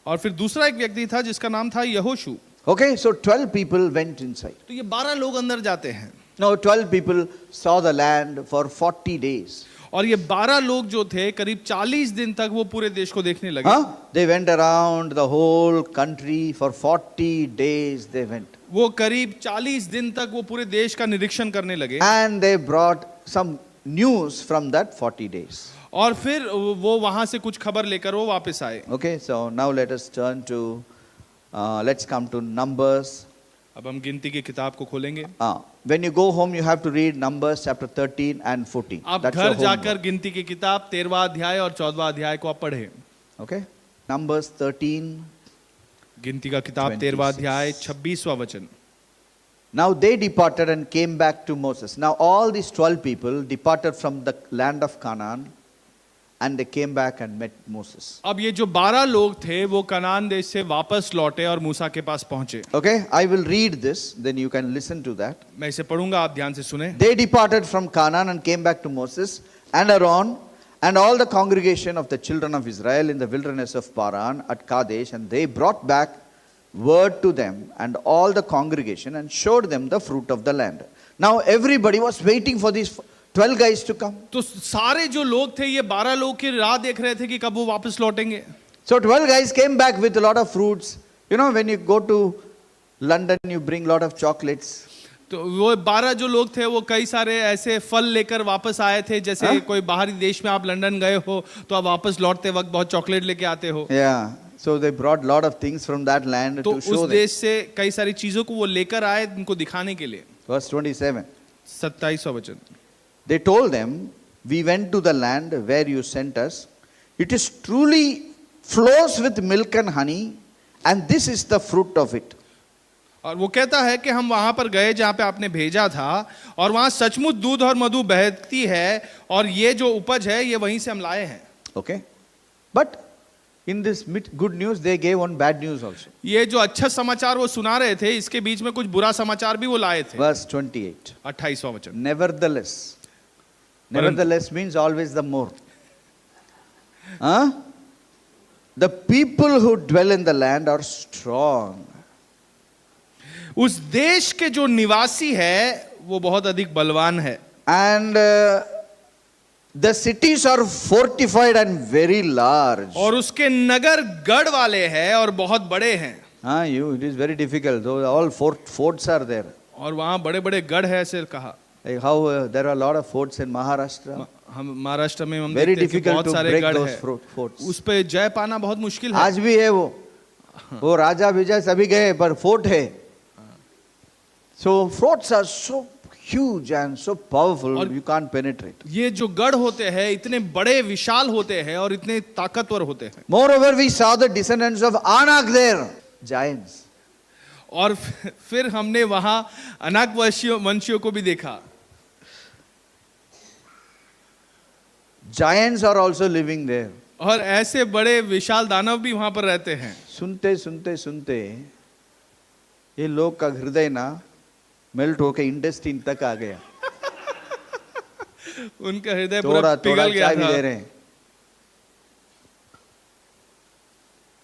S2: और फिर दूसरा एक व्यक्ति था जिसका नाम था यहोशू.
S1: Okay, so 12 people went inside.
S2: तो ये 12 लोग अंदर जाते हैं.
S1: Now 12 people saw the land for 40 days.
S2: और ये 12 लोग जो थे करीब 40 दिन तक वो पूरे देश को देखने लगे.
S1: They went around the whole country for 40 days they went.
S2: वो करीब 40 दिन तक वो पूरे देश का निरीक्षण करने लगे.
S1: And they brought some news from that 40 days.
S2: और फिर वो वहां से कुछ खबर लेकर वो वापस आए.
S1: Okay, so now let us turn to, let's come to Numbers.
S2: अब हम गिनती की किताब को खोलेंगे.
S1: When you go home, you have to read Numbers chapter 13 and 14.
S2: आप
S1: That's
S2: घर
S1: your
S2: जाकर
S1: homework.
S2: गिनती की किताब 13वां अध्याय और 14वां अध्याय को आप पढ़ें.
S1: Okay, Numbers 13.
S2: गिनती का किताब 13वां अध्याय 26वां वचन.
S1: Now they departed and came back to Moses. Now all these 12 people departed from the land of Canaan and they came back and met Moses.
S2: अब ये जो 12 लोग थे वो कनान देश से वापस लौटे और मूसा के पास पहुंचे.
S1: Okay, I will read this, then you can listen to that.
S2: मैं इसे पढ़ूंगा, आप ध्यान से सुने.
S1: They departed from Canaan and came back to Moses and Aaron and all the congregation of the children of Israel in the wilderness of Paran at Kadesh, and they brought back word to them and all the congregation and showed them the fruit of the land. Now everybody was waiting for these 12 guys to come.
S2: तो सारे जो लोग थे ये 12 लोग की राह देख रहे थे कि कब वो वापस लौटेंगे.
S1: So 12 guys came back with a lot of fruits. You know, when you go to London, you bring a lot of chocolates.
S2: तो वो 12 जो लोग थे वो कई सारे ऐसे फल लेकर वापस आए थे, जैसे कोई बाहरी देश में आप लंदन गए हो तो आप वापस लौटते वक्त बहुत चॉकलेट लेके आते हो.
S1: Yeah, so they brought a lot of things from that land
S2: तो
S1: to show
S2: उस
S1: them.
S2: देश से कई सारी चीजों को वो लेकर आए उनको दिखाने के लिए.
S1: Verse 27.
S2: 27वां वचन.
S1: They told them, we went to the land where you sent us. It is truly flows with milk and honey, and this is the fruit of it.
S2: और वो कहता है कि हम वहां पर गए जहां पे आपने भेजा था और वहां सचमुच दूध और मधु बहती है और ये जो उपज है ये वहीं से हम लाए हैं.
S1: Okay? But in this good news, they gave one bad news also.
S2: ये जो अच्छा समाचार वो सुना रहे थे इसके बीच में कुछ बुरा समाचार भी वो लाए थे.
S1: Verse 28.
S2: 28वां वचन.
S1: Nevertheless. Nevertheless means always the more. Huh? The people who dwell in the land are strong.
S2: उस देश के जो निवासी है वो बहुत अधिक बलवान है.
S1: And the cities are fortified and very large.
S2: और उसके नगर गढ़ वाले हैं और बहुत बड़े हैं.
S1: It is very difficult. Though all forts are there.
S2: और वहाँ बड़े बड़े गढ़ है ऐसे कहा.
S1: Like how there are a lot of forts in Maharashtra.
S2: हम महाराष्ट्र में हम
S1: Very
S2: देखते हैं कि
S1: difficult
S2: बहुत
S1: to
S2: सारे
S1: break
S2: गढ़
S1: those
S2: है.
S1: forts.
S2: उस पे जय पाना बहुत मुश्किल है.
S1: आज भी है वो राजा विजय सभी गए पर फोर्ट है. So forts are so huge and so powerful you can't penetrate.
S2: ये जो गढ़ होते हैं इतने बड़े विशाल होते हैं और इतने ताकतवर होते हैं.
S1: Moreover, we saw the descendants of Anak there, giants.
S2: और फिर हमने वहां अनाक वंशियों को भी देखा.
S1: Giants are also living there.
S2: और ऐसे बड़े विशाल दानव भी वहां पर रहते हैं.
S1: सुनते सुनते सुनते ये लोग का हृदय ना मेल्ट होके इंटेस्टाइन तक आ गया.
S2: उनका हृदय पूरा
S1: थोड़ा
S2: पिघल गया
S1: चाय भी
S2: था.
S1: दे रहे हैं.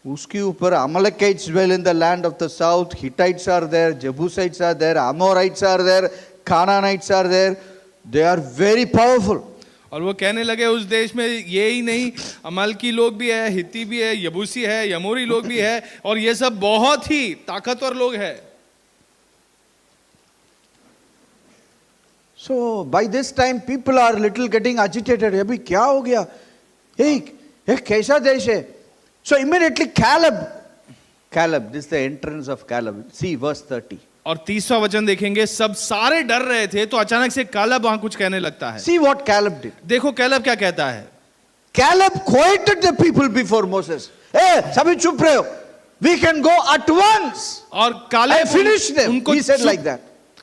S1: उसके ऊपर Amalekites dwell in the land of the south, Hittites are there, Jebusites are there, Amorites are there, Canaanites are there. They are very powerful.
S2: और वो कहने लगे उस देश में ये ही नहीं, अमालकी लोग भी है, हित्ती भी है, यबूसी है, यमोरी लोग भी है और ये सब बहुत ही ताकतवर लोग हैं.
S1: So by this time people are little getting agitated. अभी क्या हो गया? ये कैसा देश है? So immediately Caleb, this is the entrance of Caleb. See verse 30.
S2: और 30वां वचन देखेंगे. सब सारे डर रहे थे तो अचानक से कालेब वहां कुछ कहने लगता है.
S1: See what Caleb did.
S2: देखो कालेब क्या कहता है.
S1: Caleb quieted the people before Moses. Hey, सभी चुप रहे हो. We can go at once.
S2: और Caleb
S1: I finished them. He said like that.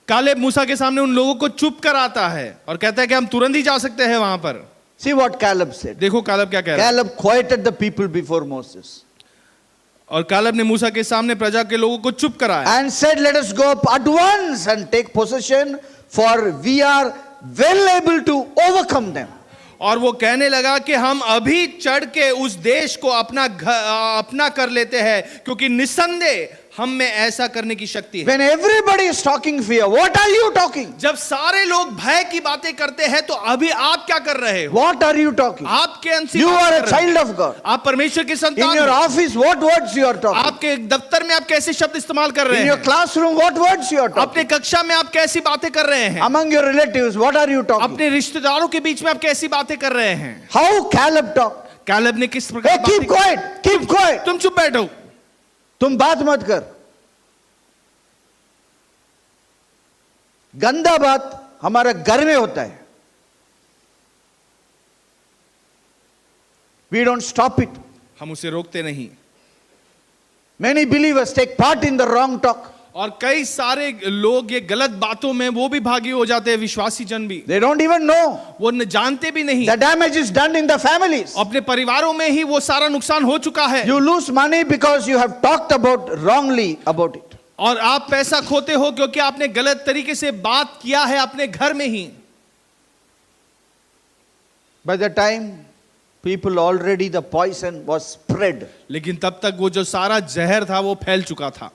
S2: Caleb मूसा के सामने उन लोगों को चुप कराता है और कहता है कि हम तुरंत ही जा सकते हैं वहां पर।
S1: See what Caleb said.
S2: देखो कालेब क्या कह रहा है।
S1: Caleb quieted the people before Moses
S2: और कालेब ने मूसा के सामने प्रजा के लोगों को चुप कराया
S1: and said, let us go up at once and take possession, for we are well able to overcome them.
S2: और वो कहने लगा कि हम अभी चढ़ के उस देश को अपना कर लेते हैं, क्योंकि निसंदेह हम में ऐसा करने की शक्ति है।
S1: When everybody is talking fear, what are you talking?
S2: जब सारे लोग भय की बातें करते हैं तो अभी आप क्या कर रहे हो?
S1: What are you talking?
S2: आपके अंश
S1: You are a child of God.
S2: आप परमेश्वर के
S1: In
S2: संतान
S1: your
S2: हो।
S1: office, what words you are talking?
S2: आपके दफ्तर में आप कैसे शब्द इस्तेमाल कर रहे
S1: In your
S2: हैं?
S1: classroom, what words you are talking?
S2: अपने कक्षा में आप कैसी बातें कर रहे हैं?
S1: Among your relatives, what are you talking?
S2: अपने रिश्तेदारों के बीच में आप कैसी बातें कर रहे हैं?
S1: How Caleb talked?
S2: कालेब ने किस
S1: Hey,
S2: प्रकार
S1: keep quiet, keep quiet.
S2: तुम चुप बैठो,
S1: तुम बात मत कर। गंदा बात हमारे घर में होता है। We don't stop it.
S2: हम उसे रोकते नहीं।
S1: Many believers take part in the wrong talk.
S2: और कई सारे लोग ये गलत बातों में वो भी भागी हो जाते हैं, विश्वासी जन भी।
S1: They don't even know.
S2: वो जानते भी नहीं।
S1: The damage is done in the families.
S2: अपने परिवारों में ही वो सारा नुकसान हो चुका है।
S1: You lose money because you have talked about wrongly about it.
S2: और आप पैसा खोते हो क्योंकि आपने गलत तरीके से बात किया है अपने घर में ही।
S1: By the time people already the poison was spread.
S2: लेकिन तब तक वो जो सारा जहर था वो फैल चुका था।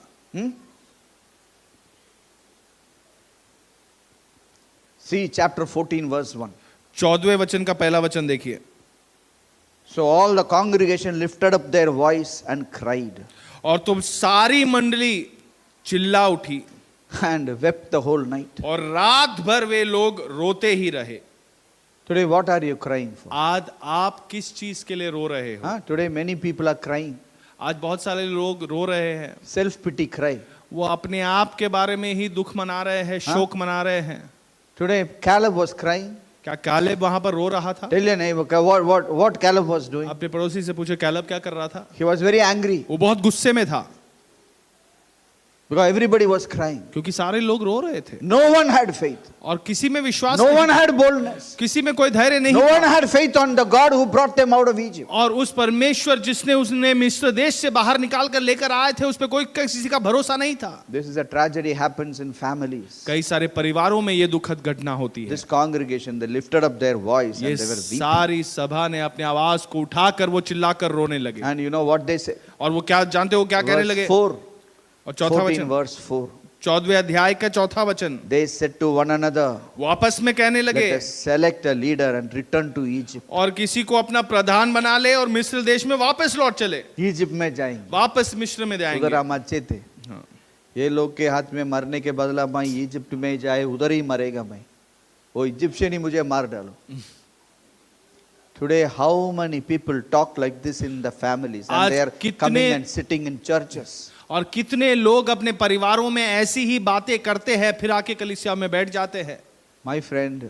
S1: See chapter 14 verse 1.
S2: 14वें वचन का पहला वचन देखिए।
S1: So all the congregation lifted up their voice and cried
S2: और तुम सारी मंडली चिल्ला उठी
S1: and wept the whole night.
S2: और रात भर वे लोग रोते ही रहे।
S1: Today what are you crying for?
S2: आज आप किस चीज के लिए रो रहे हो?
S1: Today many people are crying.
S2: आज बहुत सारे लोग रो रहे हैं।
S1: Self pity cry.
S2: वो अपने आप के बारे में ही दुख मना रहे हैं, शोक मना रहे हैं।
S1: Today Caleb was crying.
S2: क्या कालेब वहां पर रो रहा था?
S1: Tell your neighbor what Caleb was doing.
S2: अपने पड़ोसी से पूछे कालेब क्या कर रहा था?
S1: He was very angry
S2: वो बहुत गुस्से में था
S1: because everybody was crying.
S2: क्योंकि सारे लोग रो रहे थे।
S1: No one had faith.
S2: और किसी में विश्वास
S1: No
S2: नहीं,
S1: one had boldness.
S2: किसी में कोई धैर्य नहीं
S1: No
S2: था।
S1: one had faith on the God who brought them out of Egypt.
S2: और उस परमेश्वर जिसने उसने मिस्र देश से बाहर निकाल कर लेकर आए थे, उस पे कोई किसी का भरोसा नहीं था।
S1: This is a tragedy happens in families.
S2: कई सारे परिवारों में ये दुखद घटना होती है।
S1: This congregation, they lifted up their voice
S2: ये
S1: and they were weeping.
S2: सारी सभा ने अपने आवाज को उठाकर वो चिल्लाकर रोने लगे।
S1: And you know what they say?
S2: और वो क्या जानते हो क्या कहने
S1: Verse
S2: लगे?
S1: 4.
S2: और चौथा
S1: 14
S2: वचन,
S1: verse 4.
S2: 14वें अध्याय का चौथा वचन,
S1: They said to one another,
S2: वो आपस में कहने
S1: let
S2: लगे
S1: us select a leader and return to Egypt.
S2: और किसी को अपना प्रधान बना ले और मिस्र देश में वापस लौट चले,
S1: Egypt में जाएंगे.
S2: वापस मिस्र में
S1: उधर
S2: जाएंगे।
S1: हम अच्छे थे.
S2: हाँ।
S1: ये लोग के हाथ में मरने के बदला मैं इजिप्ट में जाए, उधर ही मरेगा मैं. वो इजिप्शियन ही मुझे मार डालो. Today how many people talk like this in the families and they are coming and sitting in churches.
S2: और कितने लोग अपने परिवारों में ऐसी ही बातें करते हैं, फिर आके कलीसिया में बैठ जाते हैं।
S1: My friend,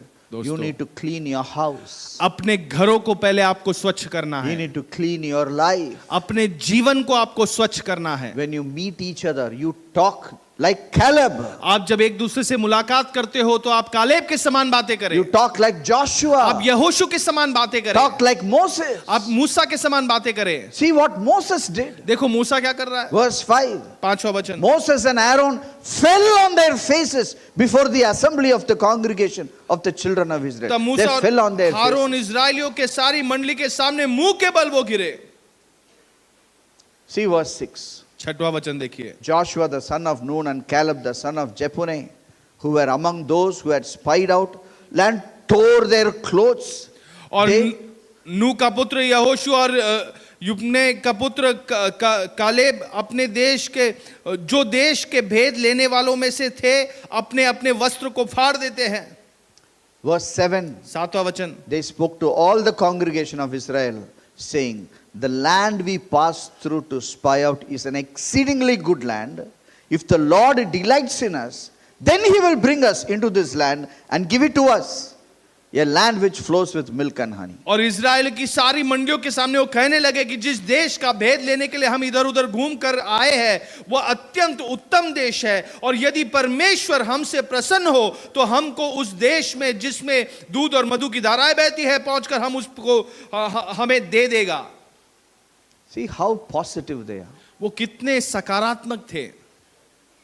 S1: you need to clean your house.
S2: अपने घरों को पहले आपको स्वच्छ करना
S1: You
S2: है।
S1: need to clean your life.
S2: अपने जीवन को आपको स्वच्छ करना है।
S1: When you meet each other, you talk like Caleb.
S2: आप जब एक दूसरे से मुलाकात करते हो तो आप कालेब के समान बातें करें।
S1: You talk like
S2: आप
S1: Joshua.
S2: यहोशू के समान बातें करें।
S1: Talk like Moses.
S2: आप मूसा के समान बातें करें।
S1: See what Moses did.
S2: देखो मूसा क्या कर रहा है।
S1: Verse 5.
S2: 5वां वचन,
S1: Moses and Aaron fell on their faces before the assembly of the congregation of the children of Israel.
S2: तब
S1: They
S2: मूसा
S1: fell on
S2: और
S1: their
S2: हारून
S1: faces.
S2: इजराइलियों के सारी मंडली के सामने मुंह के बल वो गिरे।
S1: See verse 6.
S2: 6वां वचन देखिए।
S1: Joshua the son of Nun and Caleb the son of Jephunneh, who were among those who had spied out land, tore their clothes.
S2: और
S1: They-
S2: नू का पुत्र यहोशू और युपने का पुत्र कालेब अपने देश के जो देश के भेद लेने वालों में से थे, अपने अपने वस्त्र को फाड़ देते हैं।
S1: Verse 7.
S2: 7वां वचन,
S1: They spoke to all the congregation of Israel, saying, the land we passed through to spy out is an exceedingly good land. If the Lord delights in us, then he will bring us into this land and give it to us. a land which flows with milk and honey.
S2: और Israel की सारी मंडियों के सामने वो कहने लगे कि जिस देश का भेद लेने के लिए हम इधर उधर घूम कर आए हैं वो अत्यंत उत्तम देश है, और यदि परमेश्वर हमसे प्रसन्न हो तो हमको उस देश में जिसमें दूध और मधु की धाराएं बहती है पहुंचकर हम उसको हमें दे देगा।
S1: See how positive they are.
S2: वो कितने सकारात्मक थे।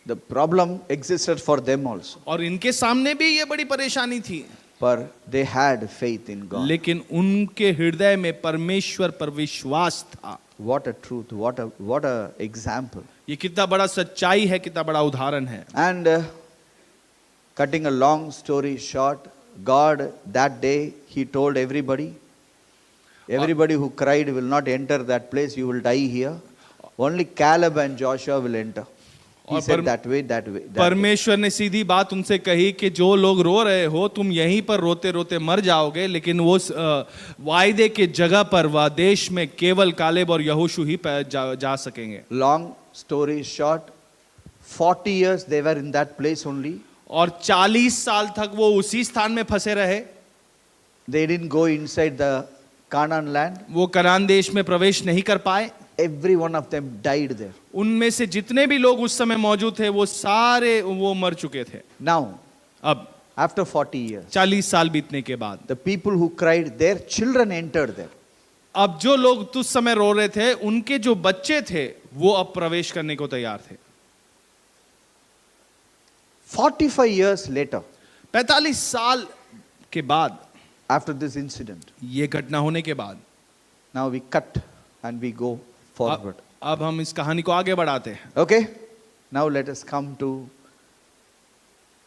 S1: The problem existed for them also,
S2: और इनके सामने भी ये बड़ी परेशानी थी,
S1: but they had faith in God.
S2: लेकिन उनके हृदय में परमेश्वर पर विश्वास था।
S1: What a truth, what a example.
S2: ये कितना बड़ा सच्चाई है, कितना बड़ा उदाहरण है।
S1: And cutting a long story short, God that day he told everybody who cried will not enter that place, you will die here. Only Caleb and Joshua will enter. He said that way.
S2: परमेश्वर ने सीधी बात उनसे कही कि जो लोग रो रहे हो तुम यहीं पर रोते रोते मर जाओगे, लेकिन वो वायदे के जगह पर वह देश में केवल कालेब और यहोशू ही जा सकेंगे।
S1: Long story short, 40 years they were in that place only.
S2: और 40 साल तक वो उसी स्थान में फंसे रहे।
S1: They didn't go inside the Canaan land.
S2: वो कनान देश में प्रवेश नहीं कर पाए।
S1: Every one of them died there.
S2: उनमें से जितने भी लोग उस समय मौजूद थे वो सारे वो मर चुके थे।
S1: Now,
S2: अब
S1: after 40 years,
S2: 40 साल बीतने के बाद
S1: the people who cried, their children entered there.
S2: अब जो लोग उस समय रो रहे थे उनके जो बच्चे थे वो अब प्रवेश करने को तैयार थे।
S1: 45 years later,
S2: 45 साल के बाद,
S1: after this incident,
S2: ये घटना होने के बाद,
S1: now we cut and we go forward.
S2: अब हम इस कहानी को आगे बढ़ाते हैं।
S1: Okay? Now let us come to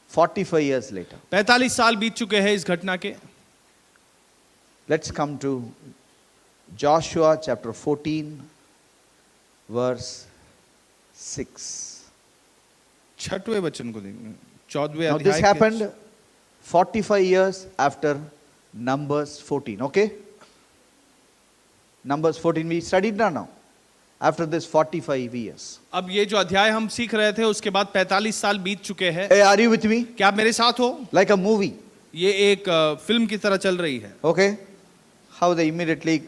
S1: 45 years later.
S2: 45 साल बीत चुके हैं इस घटना के।
S1: Let's come to Joshua chapter 14, verse 6.
S2: 6वें वचन को देखें, 14वें
S1: Now this
S2: अध्याय
S1: happened 45 years after Numbers 14. Okay? Numbers 14 we studied now. After this 45 years.
S2: अब ये जो अध्याय हम सीख रहे थे उसके बाद 45 साल बीत चुके हैं।
S1: Hey, are you with me?
S2: क्या आप मेरे साथ हो?
S1: Like a movie.
S2: ये एक फिल्म की तरह चल रही है।
S1: Okay? How they immediately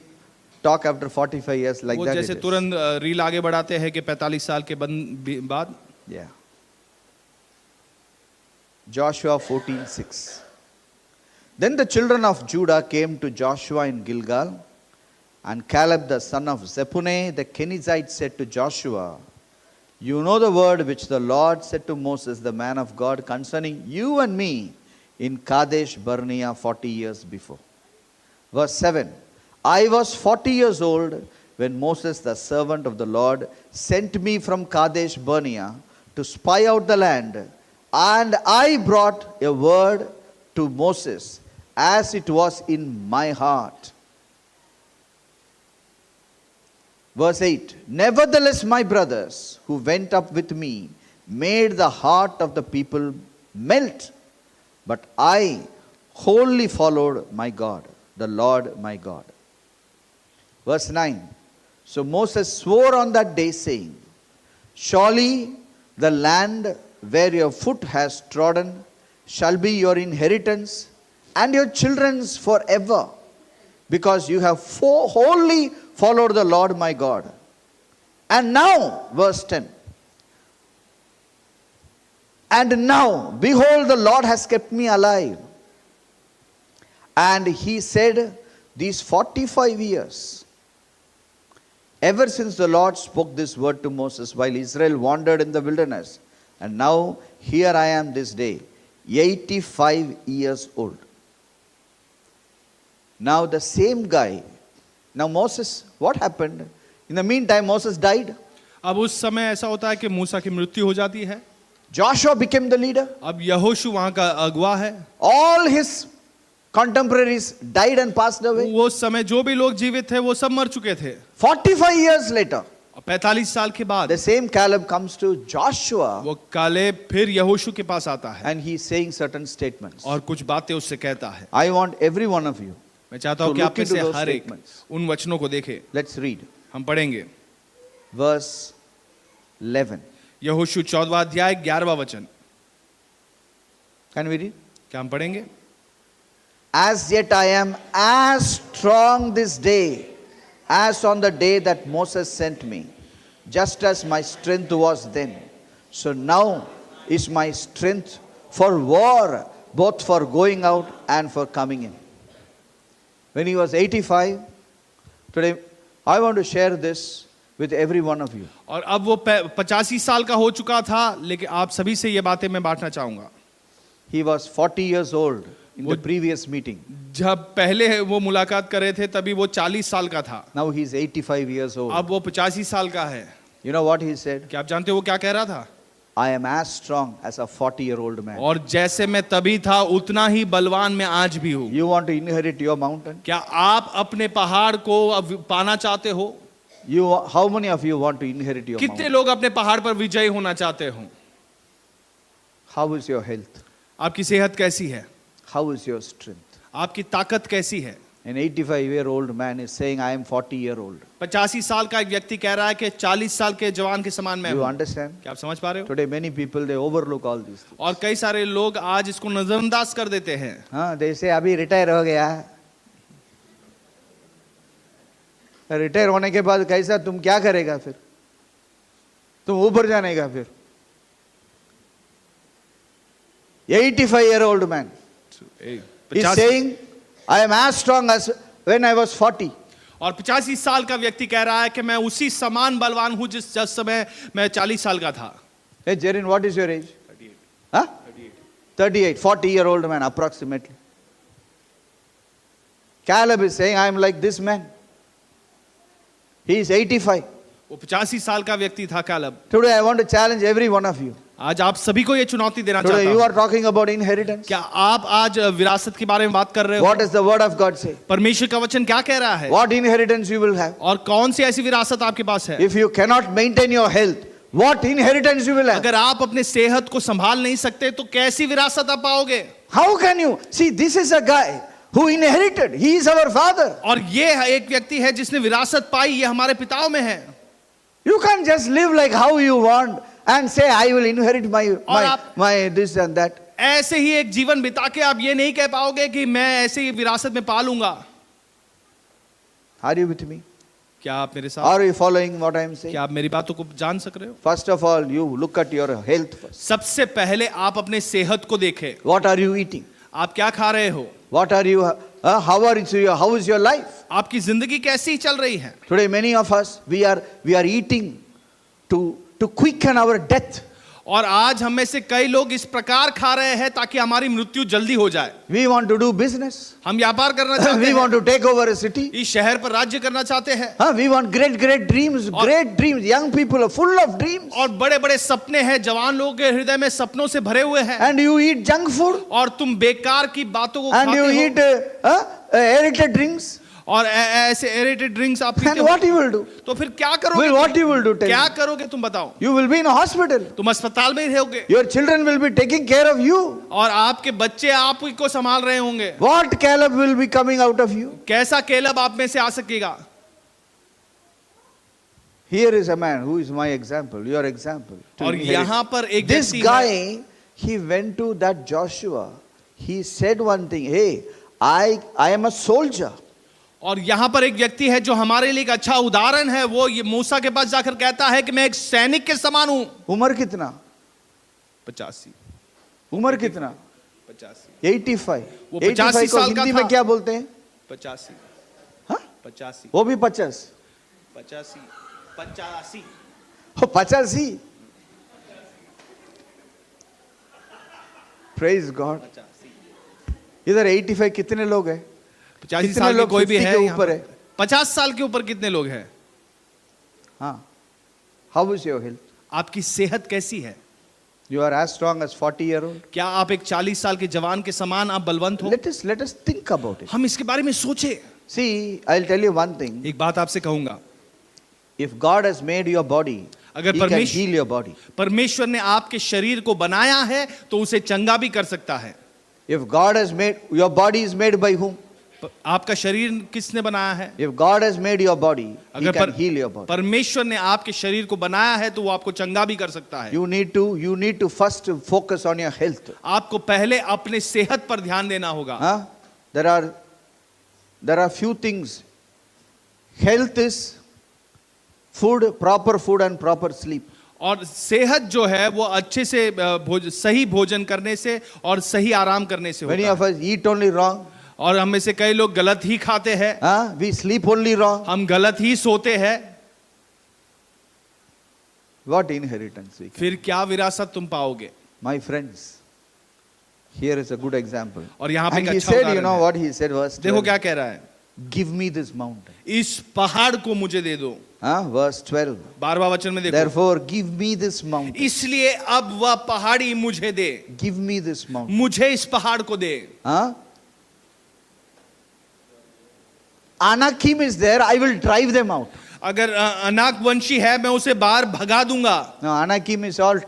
S1: talk after 45 years like
S2: वो
S1: that.
S2: जैसे तुरंत रील आगे बढ़ाते हैं कि 45 साल के बाद।
S1: Yeah. Joshua 14:6. Then the children of Judah came to Joshua in Gilgal, and Caleb the son of Jephunneh the Kenizzite said to Joshua, you know the word which the Lord said to Moses the man of God concerning you and me in Kadesh Barnea 40 years before. Verse 7. I was 40 years old when Moses the servant of the Lord sent me from Kadesh Barnea to spy out the land, and I brought a word to Moses as it was in my heart. Verse 8. Nevertheless, my brothers who went up with me made the heart of the people melt, but I wholly followed my God, the Lord my God. Verse 9. So Moses swore on that day, saying, surely the land where your foot has trodden shall be your inheritance and your children's forever, because you have wholly followed the Lord my God. And now, verse 10. And now, behold, the Lord has kept me alive. And he said, these 45 years, ever since the Lord spoke this word to Moses while Israel wandered in the wilderness, and now here I am this day, 85 years old. Now the same guy. Now Moses, what happened? In the meantime, Moses died.
S2: अब उस समय ऐसा होता है कि मूसा की मृत्यु हो जाती है।
S1: Joshua became the leader.
S2: अब यहोशू वहां का अगुवा है।
S1: All his contemporaries died and passed away.
S2: वो समय जो भी लोग जीवित थे वो सब मर चुके थे।
S1: 45 years later,
S2: 45 साल के बाद
S1: the same Caleb comes to Joshua,
S2: वो कालेब फिर यहोशू के पास आता है
S1: and he is saying certain statements.
S2: और कुछ बातें उससे कहता है।
S1: I want every one of you.
S2: मैं चाहता हूं कि आप में से हर एक उन वचनों को देखे।
S1: Let's read.
S2: हम पढ़ेंगे
S1: Verse 11.
S2: यहोशू 14वां अध्याय 11वां वचन।
S1: Can we read?
S2: क्या हम पढ़ेंगे?
S1: As yet I am as strong this day as on the day that Moses sent me. Just as my strength was then, so now is my strength for war, both for going out and for coming in. When he was 85, today I want to share this with every one of you.
S2: और अब वो 85 साल का हो चुका था, लेकिन आप सभी से ये बातें मैं बांटना चाहूंगा।
S1: He was 40 years old in the previous meeting.
S2: जब पहले वो मुलाकात करे थे तभी वो 40 साल का था।
S1: Now he is 85 years old.
S2: अब वो 85 साल का है।
S1: You know what he said?
S2: क्या आप जानते हो वो क्या कह रहा था?
S1: I am as strong as a 40-year-old man.
S2: और जैसे मैं तभी था उतना ही बलवान मैं आज भी हूँ।
S1: You want to inherit your mountain?
S2: क्या आप अपने पहाड़ को अब पाना चाहते हो?
S1: How many of you want to inherit your
S2: कितने
S1: mountain?
S2: लोग अपने पहाड़ पर विजयी होना चाहते हो?
S1: How is your health?
S2: आपकी सेहत कैसी है?
S1: How is your strength?
S2: आपकी ताकत कैसी है?
S1: An 85-year-old man is saying, I am 40-year-old.
S2: 85 साल का एक व्यक्ति कह रहा है कि 40 साल के जवान के समान मैं
S1: You
S2: हूँ।
S1: understand?
S2: क्या आप समझ पा रहे हो?
S1: Today many people, they overlook all these things.
S2: और कई सारे लोग आज इसको नजरअंदाज कर देते हैं।
S1: हाँ, they say, अभी रिटायर हो गया। रिटायर होने के बाद कैसा तुम क्या करेगा फिर? तुम ऊपर जाने का फिर? 85-year-old man is saying, I am as strong as when I was 40.
S2: और 85 साल का व्यक्ति कह रहा है कि मैं उसी समान बलवान हूं जिस समय मैं 40 साल का था।
S1: Hey Jerin, what is your age? 38. Huh? 38. 40-year-old man approximately. Caleb is saying, I am like this man. He is 85.
S2: वो 85 साल का व्यक्ति था कैलब।
S1: Today I want to challenge every one of you.
S2: आज आप सभी को ये चुनौती देना चाहता
S1: Today you
S2: हूं।
S1: are talking about inheritance.
S2: क्या आप आज विरासत के बारे में बात कर रहे हो?
S1: What does the word of God say?
S2: परमेश्वर का वचन क्या कह रहा है?
S1: What inheritance you will have?
S2: और कौन सी ऐसी विरासत आपके पास है?
S1: If you cannot maintain your health, what inheritance you will have?
S2: अगर आप अपने सेहत को संभाल नहीं सकते तो कैसी विरासत आप पाओगे?
S1: How can you? See, this is a guy who inherited. He is our father.
S2: और ये एक व्यक्ति है जिसने विरासत पाई, ये हमारे पिताओं में है।
S1: You can't just live like how you want and say I will inherit my this and that.
S2: ऐसे ही एक जीवन बिता के आप ये नहीं कह पाओगे कि मैं ऐसे ही विरासत में पा लूंगा।
S1: Are you with me?
S2: क्या आप मेरे साथ?
S1: Are you following what I am saying?
S2: क्या आप मेरी बातों को जान सक रहे हो?
S1: First of all, you look at your health first.
S2: सबसे पहले आप अपने सेहत को देखें।
S1: What are you eating?
S2: आप क्या खा रहे हो?
S1: What are you? How is your life?
S2: आपकी जिंदगी कैसी चल रही है?
S1: Today, many of us we are eating to quicken our death.
S2: और आज हम में से कई लोग इस प्रकार खा रहे हैं ताकि हमारी मृत्यु जल्दी हो जाए।
S1: We want to do business.
S2: हम व्यापार करना चाहते
S1: We
S2: हैं।
S1: want to take over a city.
S2: इस शहर पर राज्य करना चाहते हैं।
S1: We want great dreams. Great dreams. Young people are full of dreams.
S2: और बड़े-बड़े सपने हैं, जवान लोगों के हृदय में सपनों से भरे हुए हैं।
S1: And you eat junk food.
S2: और तुम बेकार की बातों को
S1: And
S2: खाते
S1: you
S2: हो।
S1: eat aerated drinks.
S2: और ऐसे एरेटेड ड्रिंक्स आप पीते
S1: And
S2: हो।
S1: what you will do?
S2: तो फिर क्या करोगे?
S1: What you will do? Tell
S2: क्या
S1: me.
S2: करोगे तुम बताओ?
S1: You will be in a hospital.
S2: तुम अस्पताल में ही रहोगे।
S1: Your children will be taking care of you.
S2: और आपके बच्चे आपको संभाल रहे होंगे।
S1: What Caleb will be coming out of you?
S2: कैसा केलब आप में से आ सकेगा?
S1: Here is a man who is my example, your example. to
S2: और
S1: inherit.
S2: यहाँ पर एक
S1: This
S2: व्यक्ति है।
S1: guy, he went to that Joshua. He said one thing. Hey, I am a soldier.
S2: और यहाँ पर एक व्यक्ति है जो हमारे लिए एक अच्छा उदाहरण है। वो ये मूसा के पास जाकर कहता है कि मैं एक सैनिक के समान हूं।
S1: उम्र कितना?
S2: 85।
S1: उम्र कितना?
S2: 85।
S1: 85।
S2: वो 85
S1: को
S2: साल का
S1: हिंदी में
S2: था।
S1: क्या बोलते हैं?
S2: 85।
S1: हाँ?
S2: 85।
S1: वो भी 50।
S2: 85। 85।
S1: 85। Praise God. इधर 85 कितने लोग हैं?
S2: 85 साल के कोई भी है?
S1: 50 के ऊपर है?
S2: 50 साल के ऊपर कितने लोग हैं?
S1: हाँ. How is your health?
S2: आपकी सेहत कैसी है?
S1: You are as strong as 40-year-old.
S2: क्या आप एक 40 साल के जवान के समान आप बलवंत हो?
S1: Let us think about it.
S2: हम इसके बारे में सोचे।
S1: See, I'll tell you one thing.
S2: एक बात आपसे कहूंगा,
S1: If God has made your body,
S2: अगर
S1: He can heal your body.
S2: परमेश्वर ने आपके शरीर को बनाया है तो उसे चंगा भी कर सकता है।
S1: If God has made your body is made by whom?
S2: आपका शरीर किसने बनाया है?
S1: If God has made your body, He
S2: अगर
S1: can heal your body.
S2: परमेश्वर ने आपके शरीर को बनाया है तो वो आपको चंगा भी कर सकता है।
S1: You need to first focus on your health.
S2: आपको पहले अपने सेहत पर ध्यान देना होगा।
S1: हाँ? there are few things. Health is food, proper food and proper sleep.
S2: और सेहत जो है वो अच्छे से सही भोजन करने से और सही आराम करने से
S1: Many
S2: होता
S1: of us eat only wrong.
S2: है। और हम में से कई लोग गलत ही खाते हैं,
S1: We sleep only wrong.
S2: हम गलत ही सोते हैं।
S1: What inheritance we get?
S2: फिर क्या विरासत तुम पाओगे?
S1: My friends, here is a good example.
S2: और यहाँ पे
S1: And
S2: एक
S1: he
S2: अच्छा
S1: said, you
S2: उदाहरण
S1: know
S2: है।
S1: what he said, verse
S2: देखो
S1: 12.
S2: क्या कह रहा है,
S1: Give me this mountain.
S2: इस पहाड़ को मुझे दे दो।
S1: Verse 12.
S2: 12वां वचन में देखो,
S1: Therefore, give me this mountain.
S2: इसलिए अब वह पहाड़ी मुझे दे,
S1: Give me this mountain.
S2: मुझे इस पहाड़ को दे।
S1: Anakim is there, I will drive them out.
S2: अगर अनाक वंशी है मैं उसे बाहर भगा दूंगा।
S1: Now, Anakim is all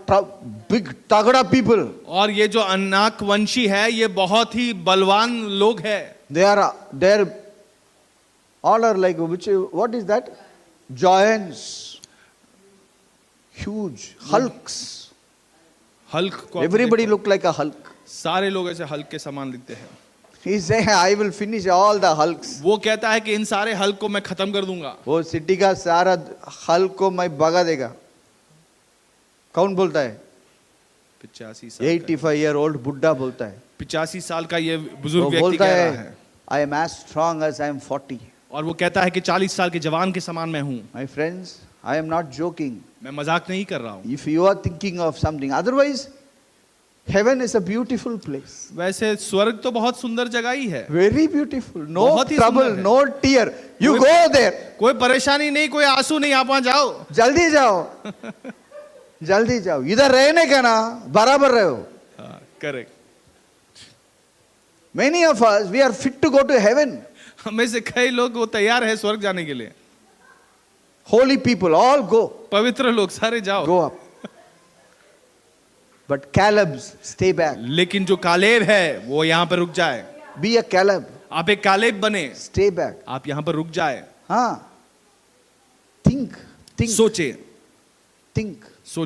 S1: big, tagda people.
S2: और ये जो अनाक वंशी है ये बहुत ही बलवान लोग हैं।
S1: They are all are like, what is that? Giants. Huge. Hulks.
S2: Hulk को
S1: Everybody look like a Hulk.
S2: सारे लोग ऐसे हल्क के समान दिखते हैं।
S1: He say, I will finish all the Hulks.
S2: वो कहता है कि इन सारे हल्क को मैं खत्म कर दूंगा।
S1: वो सिटी का सारा हल्क को मैं भगा देगा। कौन बोलता है?
S2: 85 साल
S1: 85-year-old बुड्ढा बोलता है।
S2: 85 साल का ये बुजुर्ग
S1: वो
S2: व्यक्ति
S1: बोलता
S2: कह रहा
S1: है,
S2: है।
S1: I am as strong as I am 40.
S2: और वो कहता है कि 40 साल के जवान के समान मैं हूँ।
S1: My friends, I am not joking.
S2: मैं मजाक नहीं कर रहा हूँ।
S1: If you are thinking of something, otherwise, heaven is a beautiful place.
S2: वैसे स्वर्ग तो बहुत सुंदर जगह ही है,
S1: Very beautiful. No
S2: बहुत ही
S1: trouble,
S2: सुंदर है।
S1: no tear. You go there.
S2: कोई परेशानी नहीं, कोई आंसू नहीं, आप वहां जाओ।
S1: जल्दी जाओ, जल्दी जाओ। इधर रहने का ना बराबर रहो।
S2: Correct.
S1: Many of us, we are fit to go to heaven.
S2: हमें से कई लोग वो तैयार है स्वर्ग जाने के लिए।
S1: Holy people, all go.
S2: पवित्र लोग सारे जाओ।
S1: Go up. But Caleb, stay back.
S2: लेकिन जो कालेब है वो यहाँ पर रुक जाए।
S1: Be a Caleb.
S2: आप एक कालेब बने,
S1: Stay back.
S2: आप यहाँ पर रुक जाए।
S1: Think.
S2: सोचे,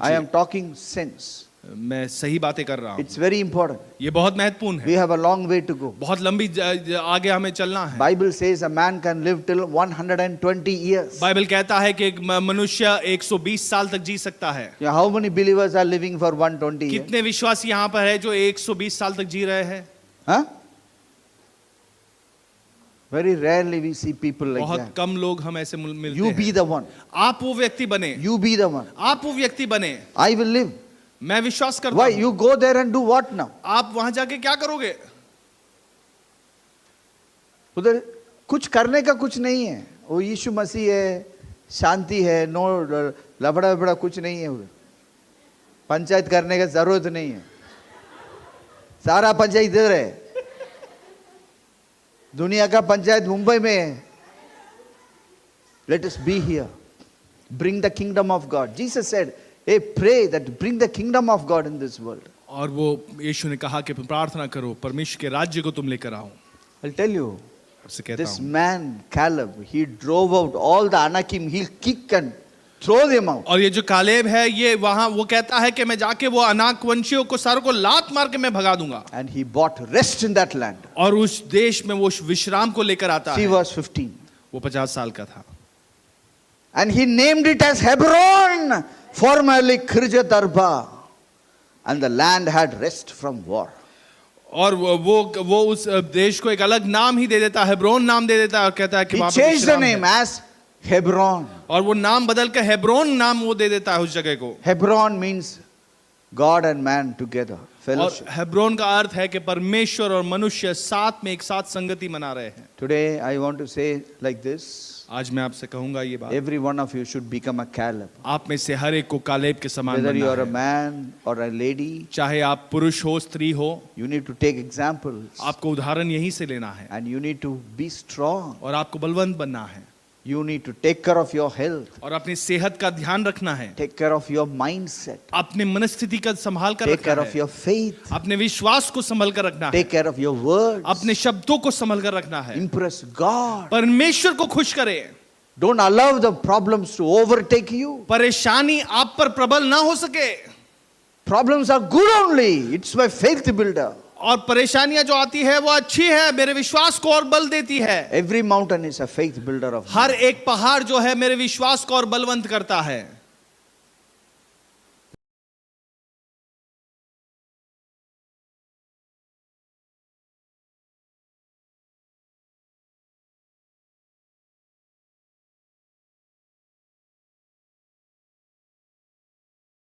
S1: I am talking sense.
S2: मैं सही बातें कर रहा हूँ।
S1: It's very important.
S2: ये बहुत महत्वपूर्ण
S1: We
S2: है,
S1: have a long way to go.
S2: बहुत लंबी आगे हमें चलना है।
S1: Bible says a man can live till 120 years.
S2: Bible कहता है कि एक मनुष्य 120 साल तक जी सकता है।
S1: Yeah, how many believers are living for 120 years?
S2: कितने विश्वासी यहाँ पर है जो 120 साल तक जी रहे हैं?
S1: Very rarely we see people like
S2: बहुत
S1: that.
S2: कम लोग हम ऐसे मिलते
S1: You be
S2: हैं।
S1: the one.
S2: आप वो व्यक्ति बने,
S1: You be the one.
S2: आप वो व्यक्ति बने।
S1: I will live.
S2: मैं विश्वास करता
S1: Why?
S2: हूँ।
S1: You go there and do what now?
S2: आप वहां जाके क्या करोगे?
S1: उधर कुछ करने का कुछ नहीं है। वो यीशु मसीह है, शांति है, नो लफड़ा वफड़ा कुछ नहीं है उधर। पंचायत करने का जरूरत नहीं है, सारा पंचायत इधर है। दुनिया का पंचायत मुंबई में है। Let us be here. Bring the kingdom of God. Jesus said, hey, pray that bring the kingdom of God in this world.
S2: और वो यीशु ने कहा कि प्रार्थना करो परमेश्वर के राज्य को तुम लेकर आओ।
S1: I'll tell you,
S2: आपसे कहता
S1: this
S2: हूँ।
S1: man Caleb, he drove out all the Anakim. He'll kick and throw them out.
S2: और ये जो कालेब है ये वहां वो कहता है कि मैं जाके वो अनाक वंशियों को सारों को लात मार के मैं भगा दूंगा।
S1: And he bought rest in that land.
S2: और उस देश में वो विश्राम को लेकर आता
S1: See
S2: है।
S1: verse 15.
S2: वो 50 साल का था।
S1: And he named it as Hebron, formerly Kirjath Arba, and the land had rest from war.
S2: और वो उस देश को एक अलग नाम ही दे देता है, हेब्रोन नाम दे देता है और कहता है कि
S1: He
S2: वहां पे
S1: changed the
S2: विश्राम
S1: name
S2: है।
S1: as Hebron.
S2: और वो नाम बदल के हेब्रोन नाम वो दे देता है उस जगह को।
S1: Hebron means God and man together,
S2: और
S1: fellowship.
S2: हेब्रोन का अर्थ है कि परमेश्वर और मनुष्य साथ में एक साथ संगति मना रहे हैं।
S1: Today I want to say like this.
S2: आज मैं आपसे कहूंगा ये बात,
S1: Every one of you should become a Caleb.
S2: आप में से हर एक को कालेब के समान
S1: Whether you
S2: बनना
S1: are a
S2: है।
S1: man or a lady,
S2: चाहे आप पुरुष हो स्त्री हो,
S1: you need to take examples.
S2: आपको उदाहरण यहीं से लेना है
S1: And you need to be strong.
S2: और आपको बलवंत बनना है
S1: You need to take care of your health.
S2: और अपनी सेहत का ध्यान रखना है,
S1: Take care of your mindset.
S2: अपनी मनस्थिति का संभाल कर
S1: Take care
S2: रखना
S1: of
S2: है,
S1: your faith.
S2: अपने विश्वास को संभल कर रखना है,
S1: Take care of your words.
S2: अपने शब्दों को संभल कर रखना है,
S1: Impress God.
S2: परमेश्वर को खुश करे।
S1: Don't allow the problems to overtake you.
S2: परेशानी आप पर प्रबल ना हो सके।
S1: Problems are good only. It's my faith builder.
S2: और परेशानियां जो आती है वो अच्छी है, मेरे विश्वास को और बल देती है।
S1: Every mountain is a faith builder of
S2: her
S1: man.
S2: एक पहाड़ जो है मेरे विश्वास को और बलवंत करता है।